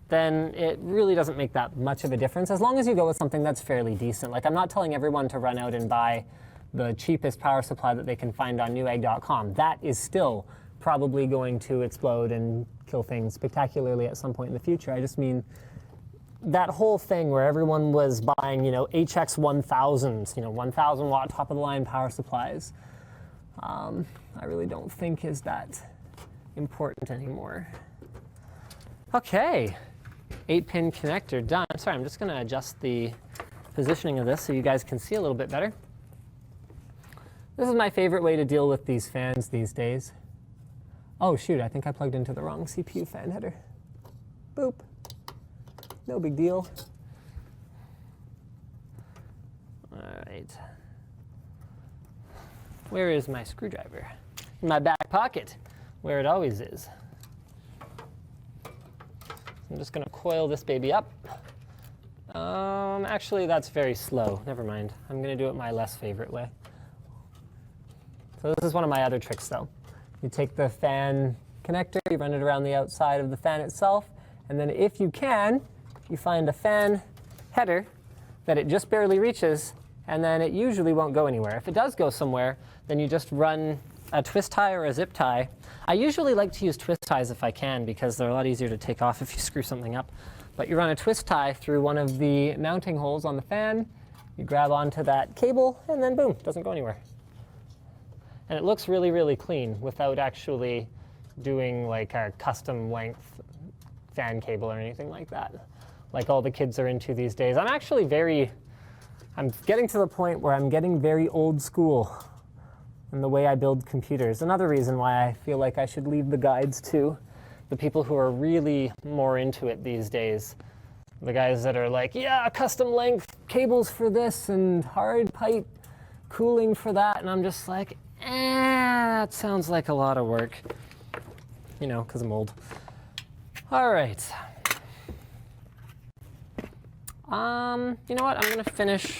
Then it really doesn't make that much of a difference, as long as you go with something that's fairly decent. Like, I'm not telling everyone to run out and buy the cheapest power supply that they can find on newegg.com. That is still probably going to explode and kill things spectacularly at some point in the future. I just mean that whole thing where everyone was buying, you know, HX 1000s, you know, 1000 watt top of the line power supplies. I really don't think is that important anymore. Okay, 8-pin connector done. Sorry, I'm just going to adjust the positioning of this so you guys can see a little bit better. This is my favorite way to deal with these fans these days. Oh shoot, I think I plugged into the wrong CPU fan header. Boop. No big deal. All right. Where is my screwdriver? In my back pocket, where it always is. I'm just going to coil this baby up. Actually, that's very slow. Never mind. I'm going to do it my less favorite way. So this is one of my other tricks, though. You take the fan connector, you run it around the outside of the fan itself, and then if you can, you find a fan header that it just barely reaches, and then it usually won't go anywhere. If it does go somewhere, then you just run a twist tie or a zip tie. I usually like to use twist ties if I can, because they're a lot easier to take off if you screw something up. But you run a twist tie through one of the mounting holes on the fan, you grab onto that cable, and then boom, it doesn't go anywhere. And it looks really, really clean without actually doing like a custom length fan cable or anything like that, like all the kids are into these days. I'm getting to the point where I'm getting very old school in the way I build computers. Another reason why I feel like I should leave the guides to the people who are really more into it these days. The guys that are like, yeah, custom length cables for this and hard pipe cooling for that. And I'm just like, that sounds like a lot of work. You know, because I'm old. All right. You know what? I'm going to finish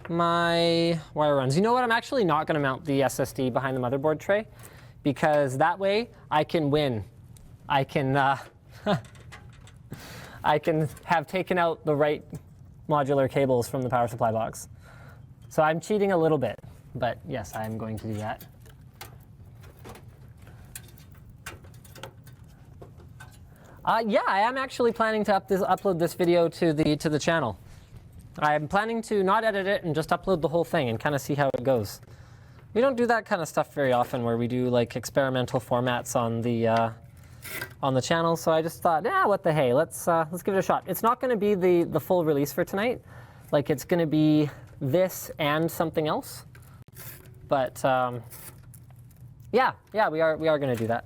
my wire runs. You know what? I'm actually not going to mount the SSD behind the motherboard tray, because that way I can win. I can I can have taken out the right modular cables from the power supply box. So I'm cheating a little bit, but yes, I'm going to do that. Yeah, I am actually planning to upload this video to the channel. I'm planning to not edit it and just upload the whole thing and kind of see how it goes. We don't do that kind of stuff very often where we do like experimental formats on the channel, so I just thought, what the hey, let's give it a shot. It's not going to be the full release for tonight. Like, it's going to be this and something else. But yeah, we are going to do that.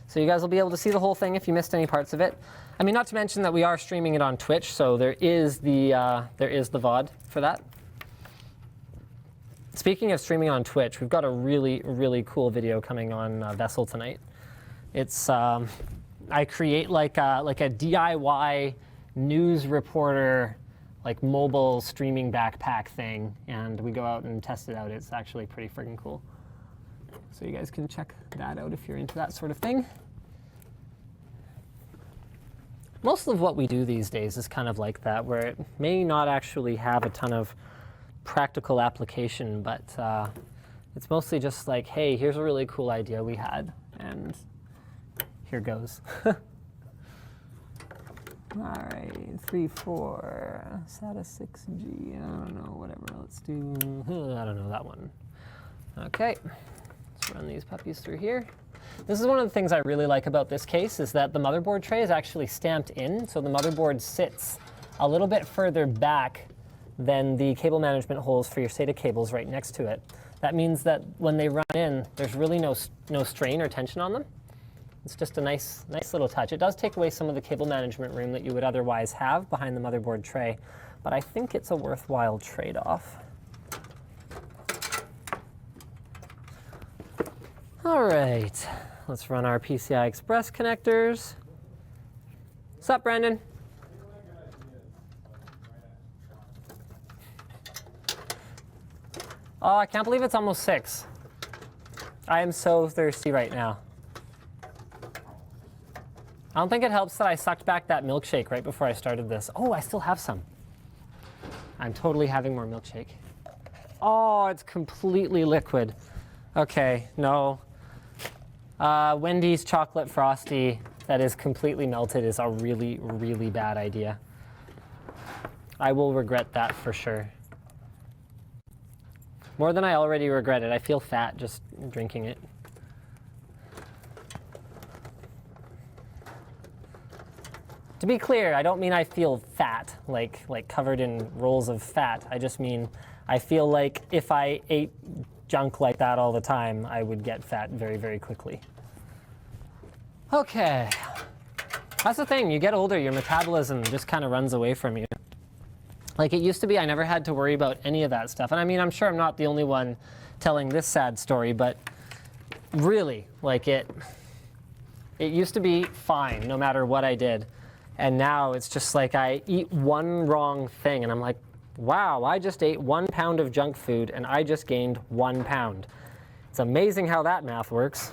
So you guys will be able to see the whole thing if you missed any parts of it. I mean, not to mention that we are streaming it on Twitch, so there is the VOD for that. Speaking of streaming on Twitch, we've got a really, really cool video coming on Vessel tonight. It's I create like a DIY news reporter, like mobile streaming backpack thing, and we go out and test it out. It's actually pretty friggin' cool. So you guys can check that out if you're into that sort of thing. Most of what we do these days is kind of like that, where it may not actually have a ton of practical application, but it's mostly just like, hey, here's a really cool idea we had, and here goes. All right, 3, 4, SATA 6G, I don't know, whatever, let's do, I don't know, that one. Okay, let's run these puppies through here. This is one of the things I really like about this case, is that the motherboard tray is actually stamped in, so the motherboard sits a little bit further back than the cable management holes for your SATA cables right next to it. That means that when they run in, there's really no strain or tension on them. It's just a nice little touch. It does take away some of the cable management room that you would otherwise have behind the motherboard tray, but I think it's a worthwhile trade-off. All right, let's run our PCI Express connectors. What's up, Brandon? Oh, I can't believe it's almost 6. I am so thirsty right now. I don't think it helps that I sucked back that milkshake right before I started this. Oh, I still have some. I'm totally having more milkshake. Oh, it's completely liquid. Okay, no. Wendy's chocolate frosty that is completely melted is a really, really bad idea. I will regret that for sure. More than I already regret it. I feel fat just drinking it. To be clear, I don't mean I feel fat, like covered in rolls of fat. I just mean I feel like if I ate junk like that all the time, I would get fat very, very quickly. Okay. That's the thing. You get older, your metabolism just kind of runs away from you. Like it used to be, I never had to worry about any of that stuff. And I mean, I'm sure I'm not the only one telling this sad story, but really, like it used to be fine no matter what I did. And now it's just like I eat one wrong thing and I'm like, wow, I just ate 1 pound of junk food and I just gained 1 pound. It's amazing how that math works.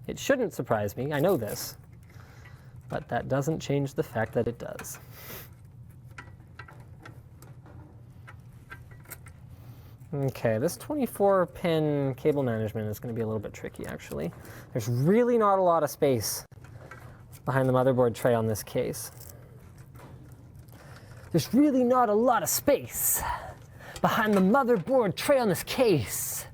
It shouldn't surprise me, I know this, but that doesn't change the fact that it does. Okay, this 24-pin cable management is going to be a little bit tricky, actually. There's really not a lot of space behind the motherboard tray on this case. There's really not a lot of space behind the motherboard tray on this case.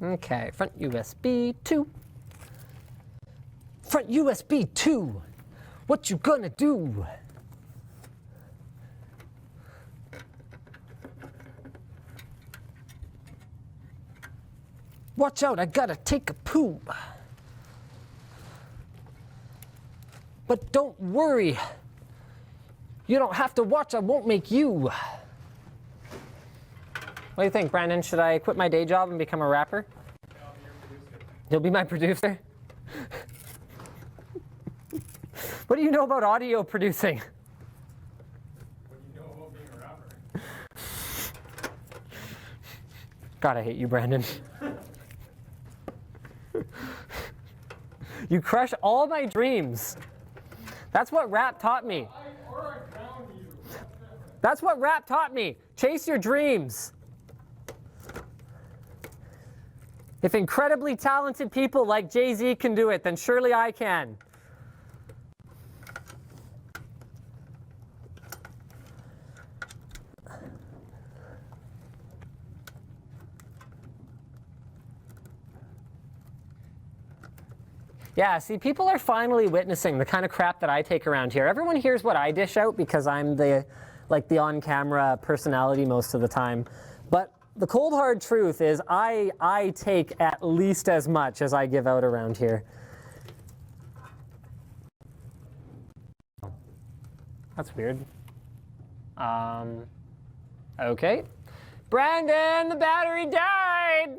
Okay, front USB 2. Front USB 2. What you gonna do? Watch out, I gotta take a poo. But don't worry. You don't have to watch, I won't make you. What do you think, Brandon? Should I quit my day job and become a rapper? I'll be your producer. You'll be my producer? What do you know about audio producing? What do you know about being a rapper? God, I hate you, Brandon. You crush all my dreams. That's what rap taught me. Or I found you. That's what rap taught me. Chase your dreams. If incredibly talented people like Jay-Z can do it, then surely I can. Yeah, see, people are finally witnessing the kind of crap that I take around here. Everyone hears what I dish out because I'm the on-camera personality most of the time. But the cold hard truth is I take at least as much as I give out around here. That's weird. Okay. Brandon, the battery died!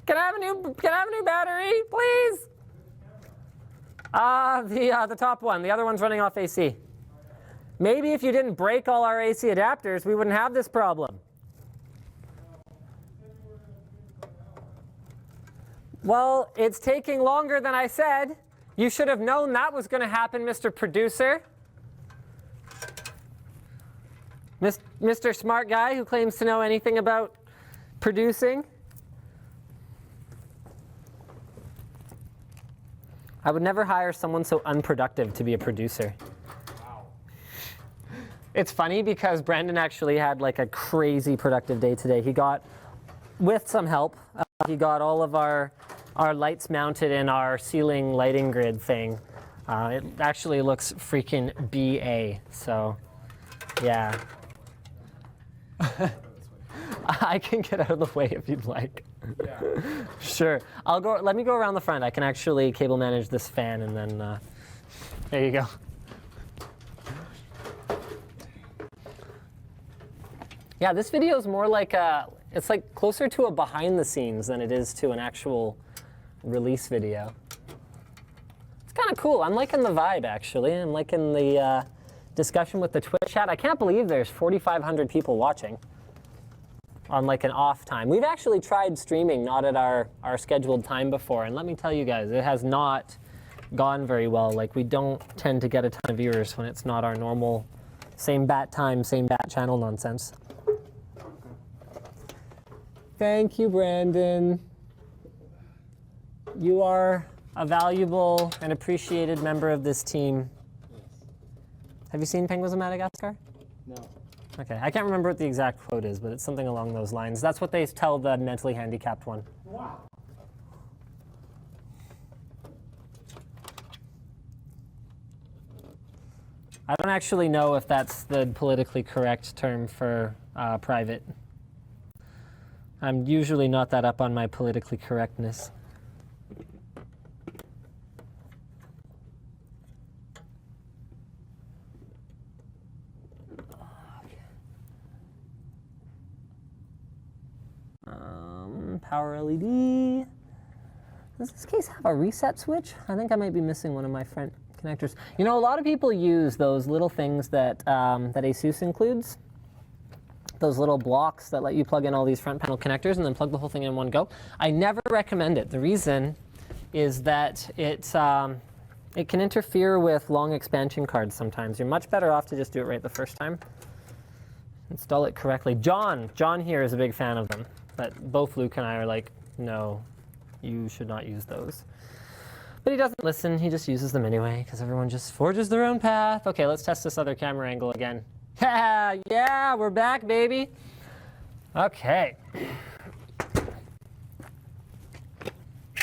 Can I have a new battery, please? The top one. The other one's running off AC. Maybe if you didn't break all our AC adapters, we wouldn't have this problem. Well, it's taking longer than I said. You should have known that was going to happen, Mr. Producer. Mr. Smart Guy who claims to know anything about producing. I would never hire someone so unproductive to be a producer. Wow. It's funny because Brandon actually had like a crazy productive day today. He got, with some help, he got all of our lights mounted in our ceiling lighting grid thing. It actually looks freaking BA, so yeah. I can get out of the way if you'd like. Yeah. Sure. Let me go around the front. I can actually cable manage this fan and then, there you go. Yeah, this video is more like it's like closer to a behind the scenes than it is to an actual release video. It's kind of cool. I'm liking the vibe, actually. I'm liking the discussion with the Twitch chat. I can't believe there's 4,500 people watching on like an off time. We've actually tried streaming not at our scheduled time before, and let me tell you guys, it has not gone very well. Like, we don't tend to get a ton of viewers when it's not our normal same bat time, same bat channel nonsense. Thank you, Brandon. You are a valuable and appreciated member of this team. Have you seen Penguins of Madagascar? No. Okay, I can't remember what the exact quote is, but it's something along those lines. That's what they tell the mentally handicapped one. Wow. I don't actually know if that's the politically correct term for private. I'm usually not that up on my politically correctness. Power LED. Does this case have a reset switch? I think I might be missing one of my front connectors. You know, a lot of people use those little things that that ASUS includes. Those little blocks that let you plug in all these front panel connectors and then plug the whole thing in one go. I never recommend it. The reason is that it can interfere with long expansion cards sometimes. You're much better off to just do it right the first time. Install it correctly. John here is a big fan of them. But both Luke and I are like, no, you should not use those. But he doesn't listen, he just uses them anyway, because everyone just forges their own path. Okay, let's test this other camera angle again. Yeah, we're back, baby. Okay.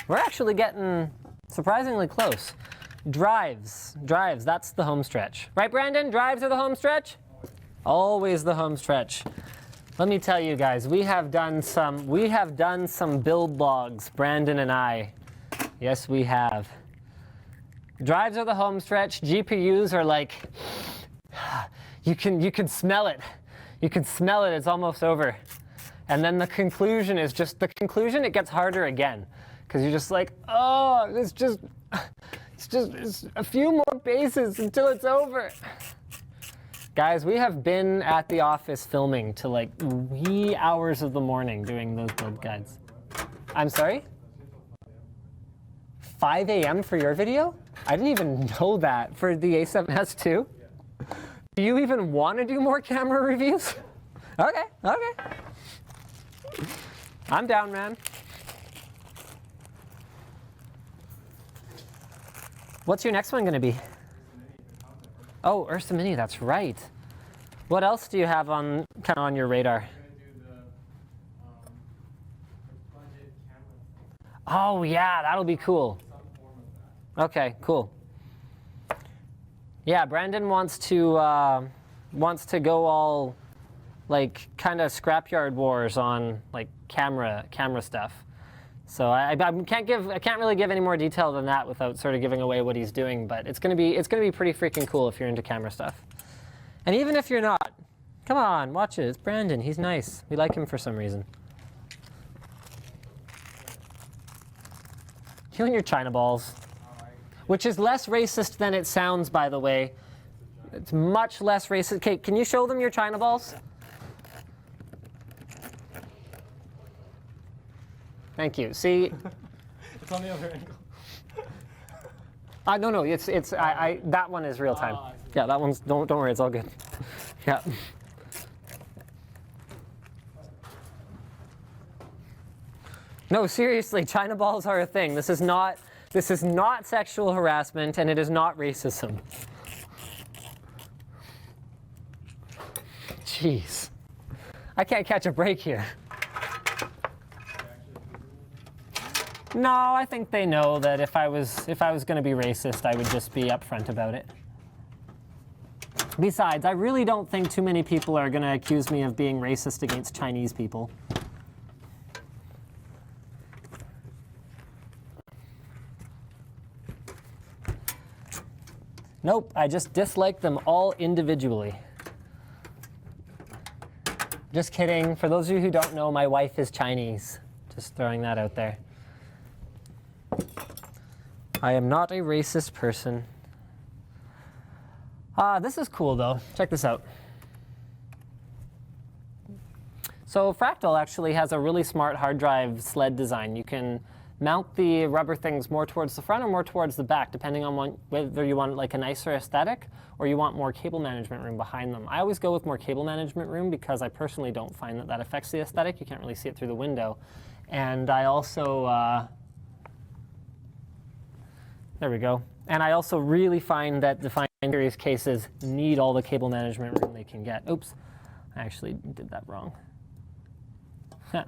We're actually getting surprisingly close. Drives, that's the home stretch. Right, Brandon? Drives are the home stretch? Always the home stretch. Let me tell you guys, we have done some build logs, Brandon and I. Yes, we have. Drives are the home stretch. GPUs are like, you can smell it. You can smell it, it's almost over. And then the conclusion is just, it gets harder again. Because you're just like, oh, it's just a few more bases until it's over. Guys, we have been at the office filming till like wee hours of the morning doing those build guides. I'm sorry? 5 a.m. for your video? I didn't even know that for the A7S II. Do you even want to do more camera reviews? Okay. I'm down, man. What's your next one going to be? Oh, Ursa Mini, that's right. What else do you have on kind of on your radar? I'm gonna do the budget camera thing. Oh yeah, that'll be cool. Some form of that. Okay, cool. Yeah, Brandon wants to go all like kind of scrapyard wars on like camera stuff. So I can't really give any more detail than that without sort of giving away what he's doing. But it's gonna be pretty freaking cool if you're into camera stuff. And even if you're not, come on, watch it. It's Brandon. He's nice. We like him for some reason. You and your China balls, which is less racist than it sounds, by the way. It's much less racist. Okay, can you show them your China balls? Thank you. See? It's on the other angle. No, it's that one is real time. I see. Yeah, that one's don't worry, it's all good. Yeah. No, seriously, China balls are a thing. This is not sexual harassment, and it is not racism. Jeez. I can't catch a break here. No, I think they know that if I was going to be racist, I would just be upfront about it. Besides, I really don't think too many people are going to accuse me of being racist against Chinese people. Nope, I just dislike them all individually. Just kidding. For those of you who don't know, my wife is Chinese. Just throwing that out there. I am not a racist person. This is cool though. Check this out. So Fractal actually has a really smart hard drive sled design. You can mount the rubber things more towards the front or more towards the back, depending on whether you want like a nicer aesthetic or you want more cable management room behind them. I always go with more cable management room because I personally don't find that affects the aesthetic. You can't really see it through the window. And I also, there we go. And I also really find that the Define Series cases need all the cable management room they can get. Oops, I actually did that wrong. I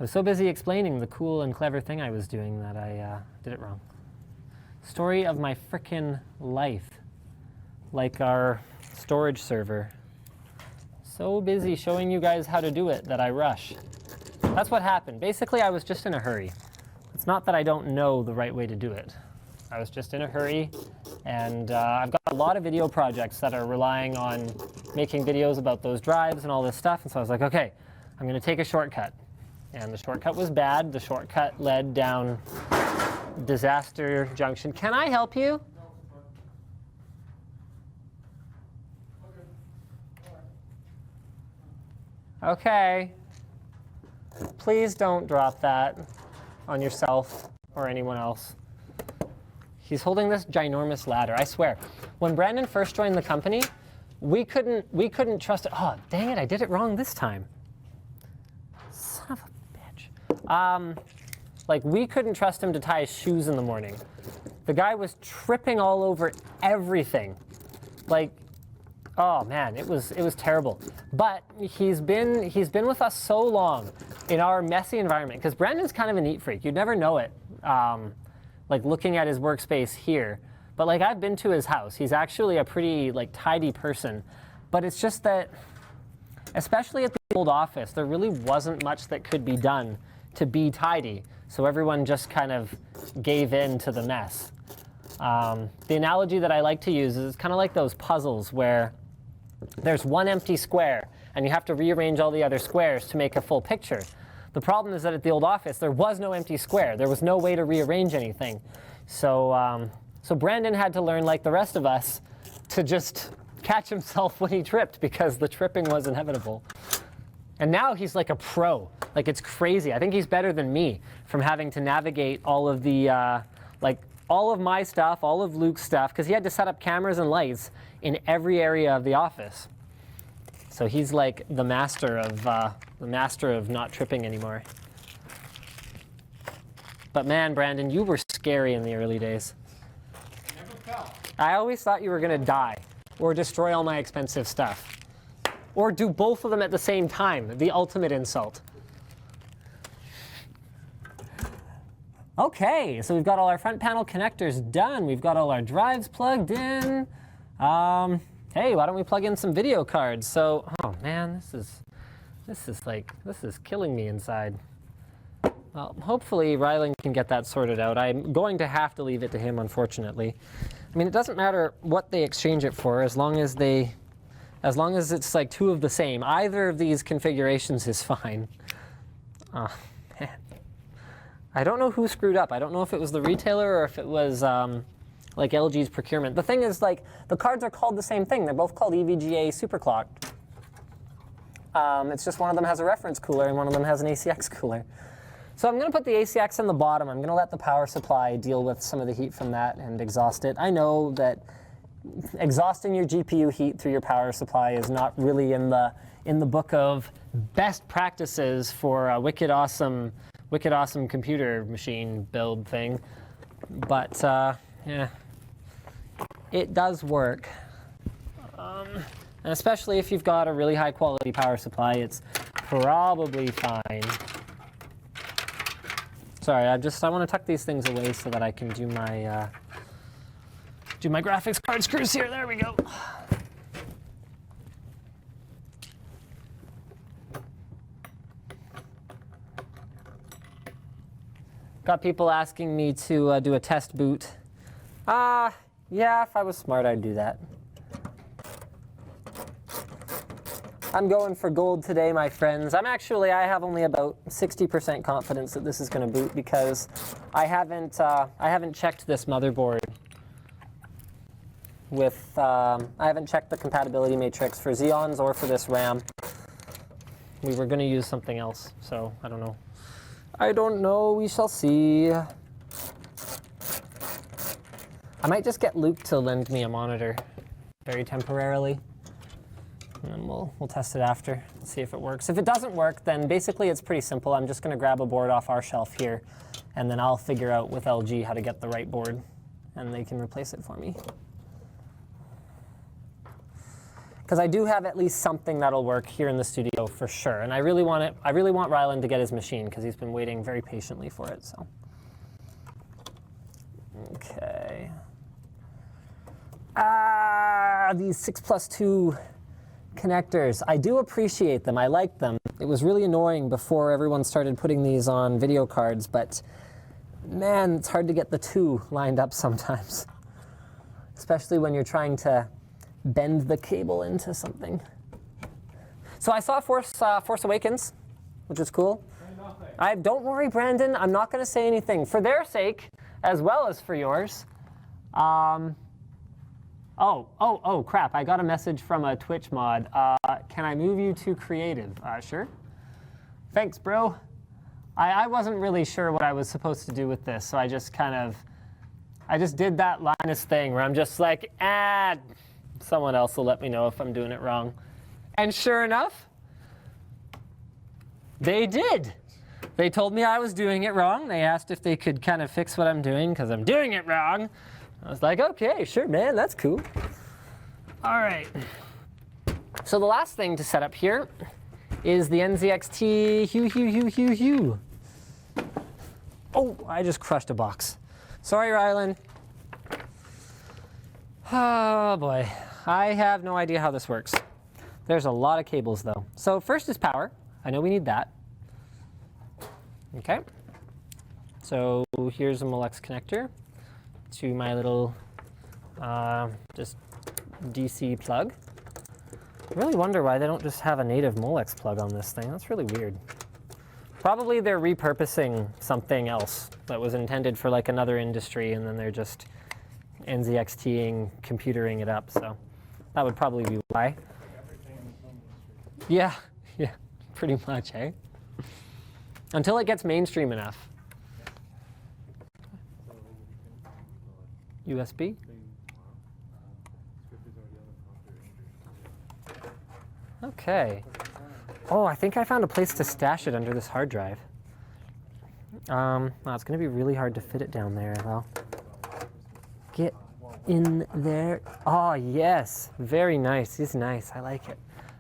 was so busy explaining the cool and clever thing I was doing that I did it wrong. Story of my frickin' life. Like our storage server. So busy showing you guys how to do it that I rush. That's what happened. Basically, I was just in a hurry. It's not that I don't know the right way to do it. I was just in a hurry, and I've got a lot of video projects that are relying on making videos about those drives and all this stuff, and so I was like, okay, I'm going to take a shortcut. And the shortcut was bad. The shortcut led down disaster junction. Can I help you? Okay. Please don't drop that on yourself or anyone else. He's holding this ginormous ladder. I swear, when Brandon first joined the company, we couldn't trust it. Oh, dang it! I did it wrong this time. Son of a bitch. Like we couldn't trust him to tie his shoes in the morning. The guy was tripping all over everything. Like, oh man, it was terrible. But he's been with us so long in our messy environment because Brandon's kind of a neat freak. You'd never know it. Like looking at his workspace here. But like I've been to his house. He's actually a pretty like tidy person. But it's just that, especially at the old office, there really wasn't much that could be done to be tidy. So everyone just kind of gave in to the mess. The analogy that I like to use is it's kind of like those puzzles where there's one empty square and you have to rearrange all the other squares to make a full picture. The problem is that at the old office, there was no empty square. There was no way to rearrange anything. So, so Brandon had to learn, like the rest of us, to just catch himself when he tripped because the tripping was inevitable. And now he's like a pro. Like it's crazy. I think he's better than me from having to navigate all of the, like all of my stuff, all of Luke's stuff, because he had to set up cameras and lights in every area of the office. So he's like the master of not tripping anymore. But man, Brandon, you were scary in the early days. I always thought you were going to die or destroy all my expensive stuff. Or do both of them at the same time, the ultimate insult. Okay, so we've got all our front panel connectors done. We've got all our drives plugged in. Hey, why don't we plug in some video cards? So, oh man, this is killing me inside. Well, hopefully Ryland can get that sorted out. I'm going to have to leave it to him, unfortunately. I mean, it doesn't matter what they exchange it for, as long as it's like two of the same. Either of these configurations is fine. Oh, man. I don't know who screwed up. I don't know if it was the retailer or if it was like LG's procurement. The thing is, like, the cards are called the same thing. They're both called EVGA Superclocked. It's just one of them has a reference cooler and one of them has an ACX cooler. So I'm going to put the ACX in the bottom. I'm going to let the power supply deal with some of the heat from that and exhaust it. I know that exhausting your GPU heat through your power supply is not really in the book of best practices for a wicked awesome computer machine build thing, but yeah, it does work. And especially if you've got a really high quality power supply, it's probably fine. Sorry, I want to tuck these things away so that I can do my graphics card screws here. There we go. Got people asking me to do a test boot. Yeah, if I was smart, I'd do that. I'm going for gold today, my friends. I have only about 60% confidence that this is going to boot because I haven't checked this motherboard with, I haven't checked the compatibility matrix for Xeons or for this RAM. We were going to use something else, so I don't know. I don't know, we shall see. I might just get Luke to lend me a monitor, very temporarily. And then we'll test it after, see if it works. If it doesn't work, then basically it's pretty simple. I'm just going to grab a board off our shelf here, and then I'll figure out with LG how to get the right board, and they can replace it for me. Because I do have at least something that'll work here in the studio for sure, and I really want Ryland to get his machine because he's been waiting very patiently for it. So, okay. These 6+2 connectors. I do appreciate them. I like them. It was really annoying before everyone started putting these on video cards, but man, it's hard to get the two lined up sometimes, especially when you're trying to bend the cable into something. So I saw Force Awakens, which is cool. Don't worry, Brandon. I'm not going to say anything for their sake as well as for yours. Oh, crap. I got a message from a Twitch mod. Can I move you to creative? Sure. Thanks, bro. I wasn't really sure what I was supposed to do with this, so I just did that Linus thing where I'm just like, someone else will let me know if I'm doing it wrong. And sure enough, they did. They told me I was doing it wrong. They asked if they could kind of fix what I'm doing because I'm doing it wrong. I was like, okay, sure, man, that's cool. All right. So the last thing to set up here is the NZXT Hue. Oh, I just crushed a box. Sorry, Ryland. Oh, boy. I have no idea how this works. There's a lot of cables, though. So first is power. I know we need that. Okay. So here's a Molex connector to my little just DC plug. I really wonder why they don't just have a native Molex plug on this thing. That's really weird. Probably they're repurposing something else that was intended for like another industry, and then they're just NZXTing, computering it up. So that would probably be why. Yeah, pretty much, eh? Until it gets mainstream enough. USB? Okay. Oh, I think I found a place to stash it under this hard drive. It's going to be really hard to fit it down there, though. in there. Oh, yes. Very nice. He's nice. I like it.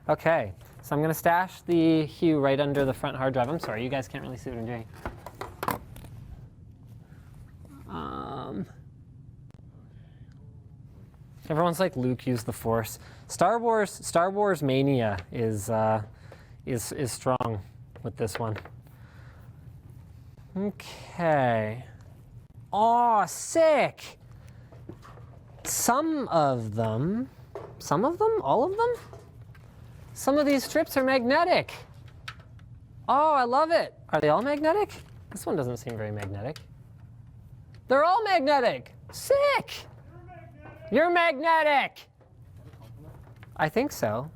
Okay. So I'm going to stash the Hue right under the front hard drive. I'm sorry, you guys can't really see what I'm doing. Everyone's like, Luke used the Force. Star Wars mania is strong with this one. Okay. Oh, sick. Some of them, all of them? Some of these strips are magnetic. Oh, I love it. Are they all magnetic? This one doesn't seem very magnetic. They're all magnetic. Sick. You're magnetic. I think so.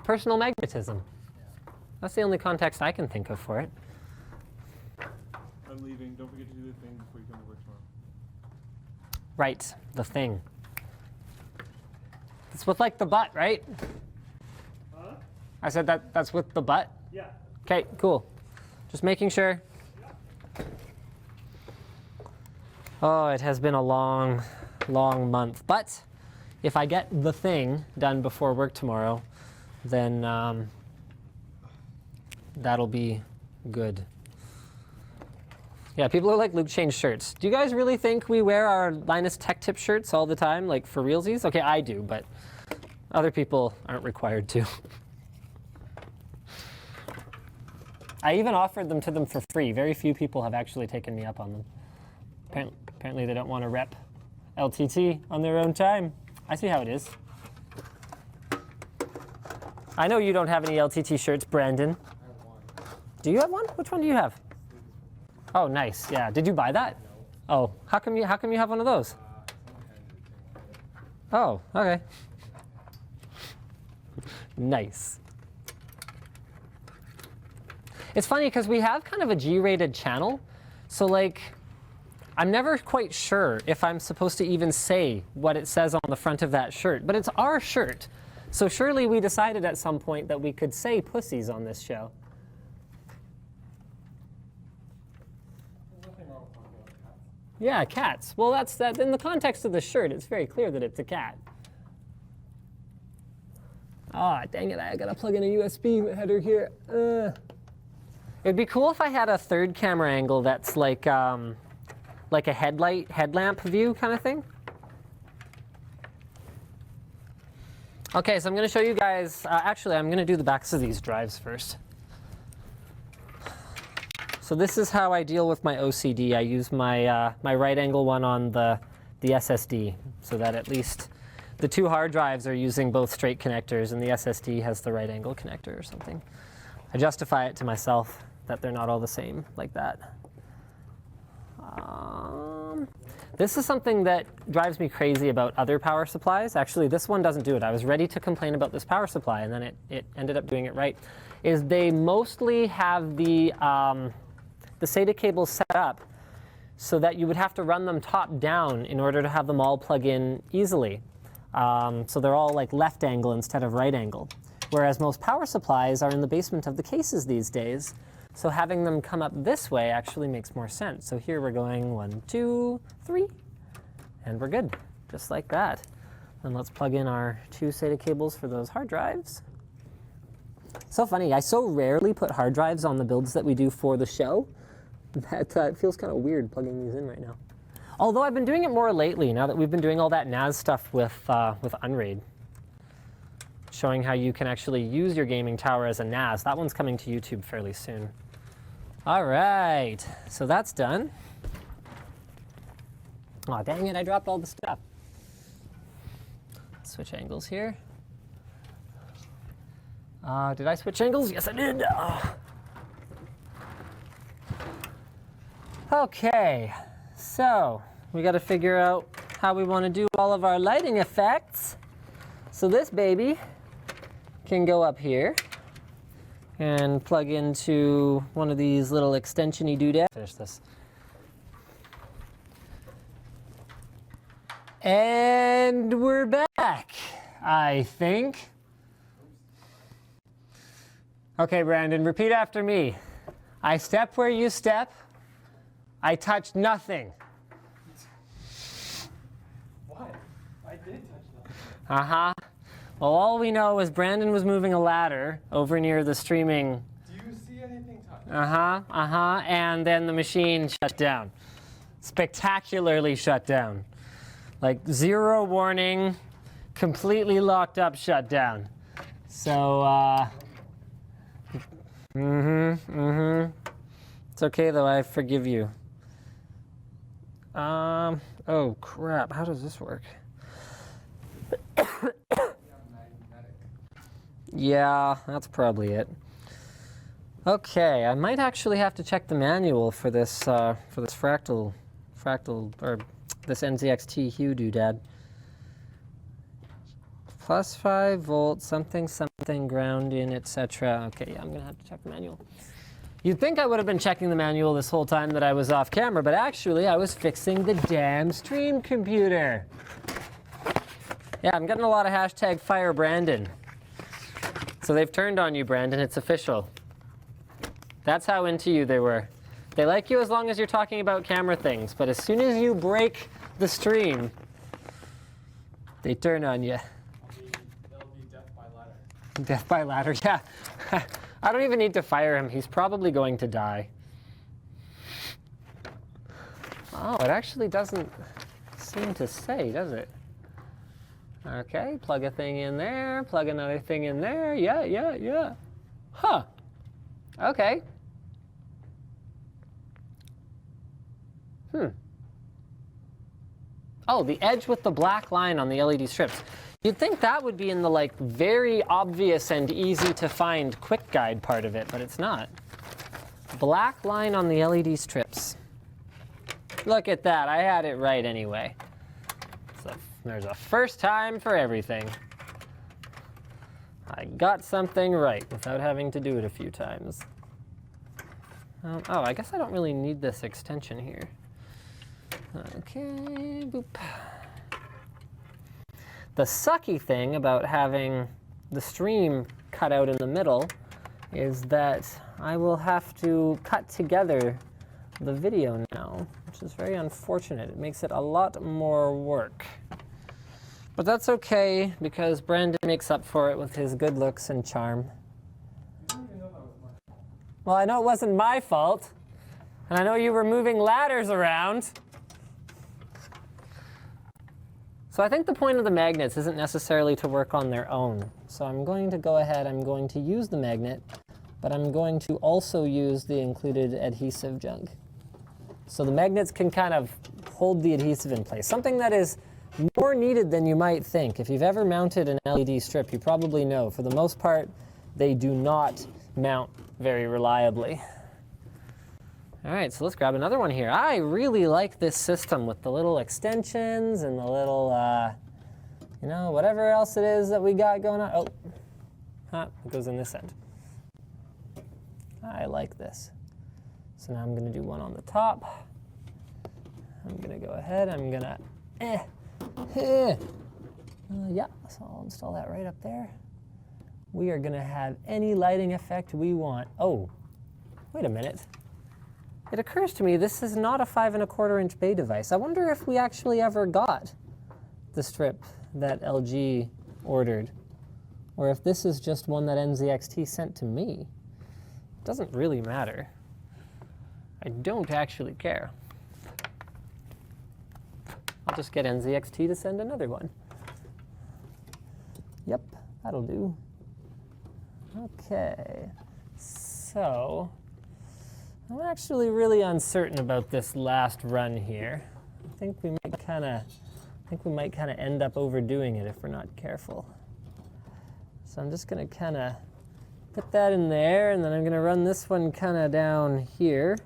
Personal magnetism. That's the only context I can think of for it. I'm leaving. Don't forget to do the thing before you come to work tomorrow. Right, the thing. It's with like the butt, right? Huh? I said that's with the butt? Yeah. Okay, cool. Just making sure. Oh, it has been a long month. But if I get the thing done before work tomorrow, then that'll be good. Yeah, people are like, Luke changed shirts. Do you guys really think we wear our Linus Tech Tip shirts all the time, like for realsies? Okay, I do, but other people aren't required to. I even offered them to them for free. Very few people have actually taken me up on them. Apparently they don't want to rep LTT on their own time. I see how it is. I know you don't have any LTT shirts, Brandon. I have one. Do you have one? Which one do you have? Oh, nice. Yeah. Did you buy that? No. Oh, how come you have one of those? Oh, okay. Nice. It's funny because we have kind of a G-rated channel, so like, I'm never quite sure if I'm supposed to even say what it says on the front of that shirt, but it's our shirt. So surely we decided at some point that we could say pussies on this show. Yeah, cats. Well, that's that. In the context of the shirt, it's very clear that it's a cat. Ah, dang it! I gotta plug in a USB header here. It'd be cool if I had a third camera angle that's like a headlamp view kind of thing. Okay, so I'm gonna show you guys. Actually, I'm gonna do the backs of these drives first. So this is how I deal with my OCD. I use my my right angle one on the SSD, so that at least the two hard drives are using both straight connectors, and the SSD has the right angle connector or something. I justify it to myself that they're not all the same like that. This is something that drives me crazy about other power supplies. Actually, this one doesn't do it. I was ready to complain about this power supply, and then it ended up doing it right. Is they mostly have the SATA cables set up so that you would have to run them top down in order to have them all plug in easily. So they're all like left angle instead of right angle. Whereas most power supplies are in the basement of the cases these days. So having them come up this way actually makes more sense. So here we're going 1, 2, 3, and we're good, just like that. And let's plug in our 2 SATA cables for those hard drives. So funny, I so rarely put hard drives on the builds that we do for the show that it feels kind of weird plugging these in right now. Although I've been doing it more lately, now that we've been doing all that NAS stuff with Unraid. Showing how you can actually use your gaming tower as a NAS. That one's coming to YouTube fairly soon. All right, so that's done. Aw, dang it, I dropped all the stuff. Switch angles here. Did I switch angles? Yes, I did. Okay, so we got to figure out how we want to do all of our lighting effects. So this baby can go up here and plug into one of these little extension-y doodads. Finish this. And we're back, I think. Okay, Brandon, repeat after me. I step where you step. I touch nothing. What? Uh-huh. Well, all we know is Brandon was moving a ladder over near the streaming. Do you see anything touch? Uh-huh. And then the machine shut down. Spectacularly shut down. Like zero warning, completely locked up, shut down. So, It's okay though, I forgive you. Oh crap, how does this work? Yeah, that's probably it. Okay, I might actually have to check the manual for this fractal, or this NZXT hue doodad. Plus 5 volts, something, ground in, etc. Okay, yeah, I'm gonna have to check the manual. You'd think I would have been checking the manual this whole time that I was off camera, but actually I was fixing the damn stream computer. Yeah, I'm getting a lot of hashtag fire Brandon. So they've turned on you, Brandon, it's official. That's how into you they were. They like you as long as you're talking about camera things, but as soon as you break the stream, they turn on you. They'll be death by ladder. Death by ladder, yeah. I don't even need to fire him. He's probably going to die. Oh, it actually doesn't seem to say, does it? Okay, plug a thing in there, plug another thing in there. Yeah. Huh. Okay. Oh, the edge with the black line on the LED strips. You'd think that would be in the like very obvious and easy to find quick guide part of it, but it's not. Black line on the LED strips. Look at that, I had it right anyway. So there's a first time for everything. I got something right without having to do it a few times. Oh, I guess I don't really need this extension here. Okay, boop. The sucky thing about having the stream cut out in the middle is that I will have to cut together the video now, which is very unfortunate. It makes it a lot more work. But that's okay, because Brandon makes up for it with his good looks and charm. You didn't even know that was my fault. Well, I know it wasn't my fault, and I know you were moving ladders around. So I think the point of the magnets isn't necessarily to work on their own. So I'm going to go ahead, I'm going to use the magnet, but I'm going to also use the included adhesive junk. So the magnets can kind of hold the adhesive in place. Something that is more needed than you might think. If you've ever mounted an LED strip, you probably know, for the most part, they do not mount very reliably. All right, so let's grab another one here. I really like this system with the little extensions and the little, you know, whatever else it is that we got going on. Oh, it goes in this end. I like this. So now I'm gonna do one on the top. I'm gonna go ahead, I'm gonna, yeah, so I'll install that right up there. We are gonna have any lighting effect we want. Oh, wait a minute. It occurs to me this is not a 5 1/4 inch bay device. I wonder if we actually ever got the strip that LG ordered, or if this is just one that NZXT sent to me. It doesn't really matter. I don't actually care. I'll just get NZXT to send another one. Yep, that'll do. Okay, so I'm actually really uncertain about this last run here. I think we might kind of end up overdoing it if we're not careful. So I'm just going to kind of put that in there, and then I'm going to run this one kind of down here.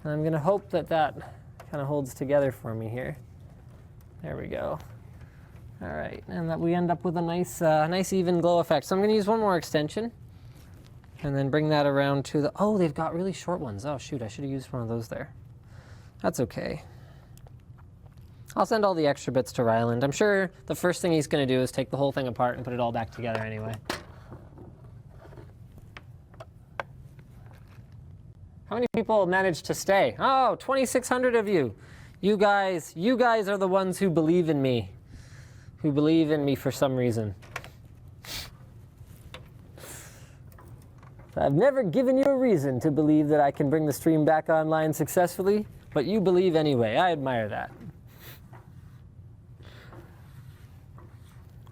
And I'm going to hope that that kind of holds together for me here. There we go. All right, and that we end up with a nice even glow effect. So I'm going to use one more extension. And then bring that around to the, oh, they've got really short ones. Oh, shoot, I should have used one of those there. That's okay. I'll send all the extra bits to Ryland. I'm sure the first thing he's going to do is take the whole thing apart and put it all back together anyway. How many people managed to stay? Oh, 2,600 of you. You guys are the ones who believe in me. who believe in me for some reason. I've never given you a reason to believe that I can bring the stream back online successfully, but you believe anyway. I admire that.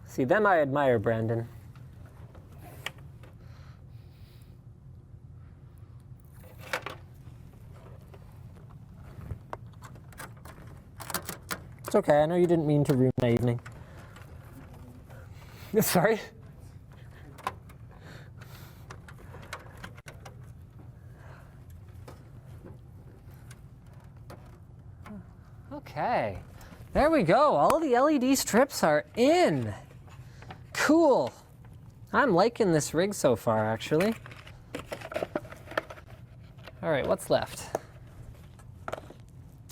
See, them I admire, Brandon. It's okay, I know you didn't mean to ruin my evening. Sorry? Okay, there we go. All the LED strips are in. Cool. I'm liking this rig so far, actually. All right, what's left?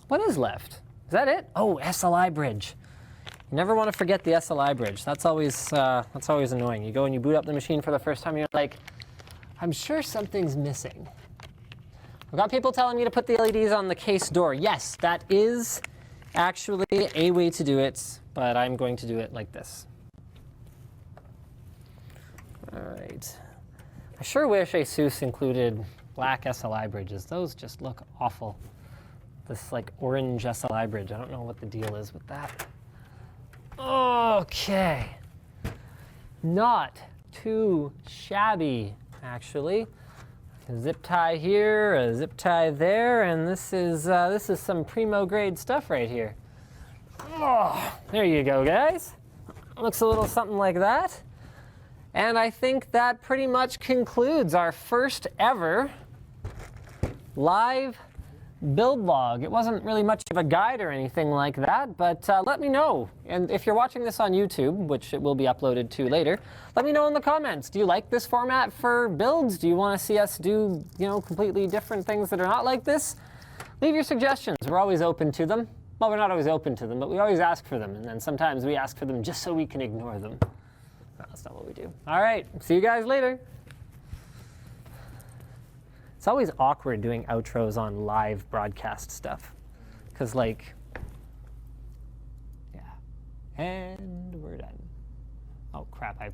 What is left? Is that it? Oh, SLI bridge. You never want to forget the SLI bridge. That's always annoying. You go and you boot up the machine for the first time, and you're like, I'm sure something's missing. I've got people telling me to put the LEDs on the case door. Yes, that is actually a way to do it, but I'm going to do it like this. All right. I sure wish ASUS included black SLI bridges. Those just look awful. This like orange SLI bridge. I don't know what the deal is with that. Okay. Not too shabby, actually. A zip tie here, a zip tie there, and this is some primo grade stuff right here. Oh, there you go, guys. Looks a little something like that. And I think that pretty much concludes our first ever live build log. It wasn't really much of a guide or anything like that, but let me know. And if you're watching this on YouTube, which it will be uploaded to later, let me know in the comments. Do you like this format for builds? Do you want to see us do, completely different things that are not like this? Leave your suggestions. We're always open to them. Well, we're not always open to them, but we always ask for them. And then sometimes we ask for them just so we can ignore them. No, that's not what we do. All right. See you guys later. It's always awkward doing outros on live broadcast stuff. Because, yeah. And we're done. Oh, crap. I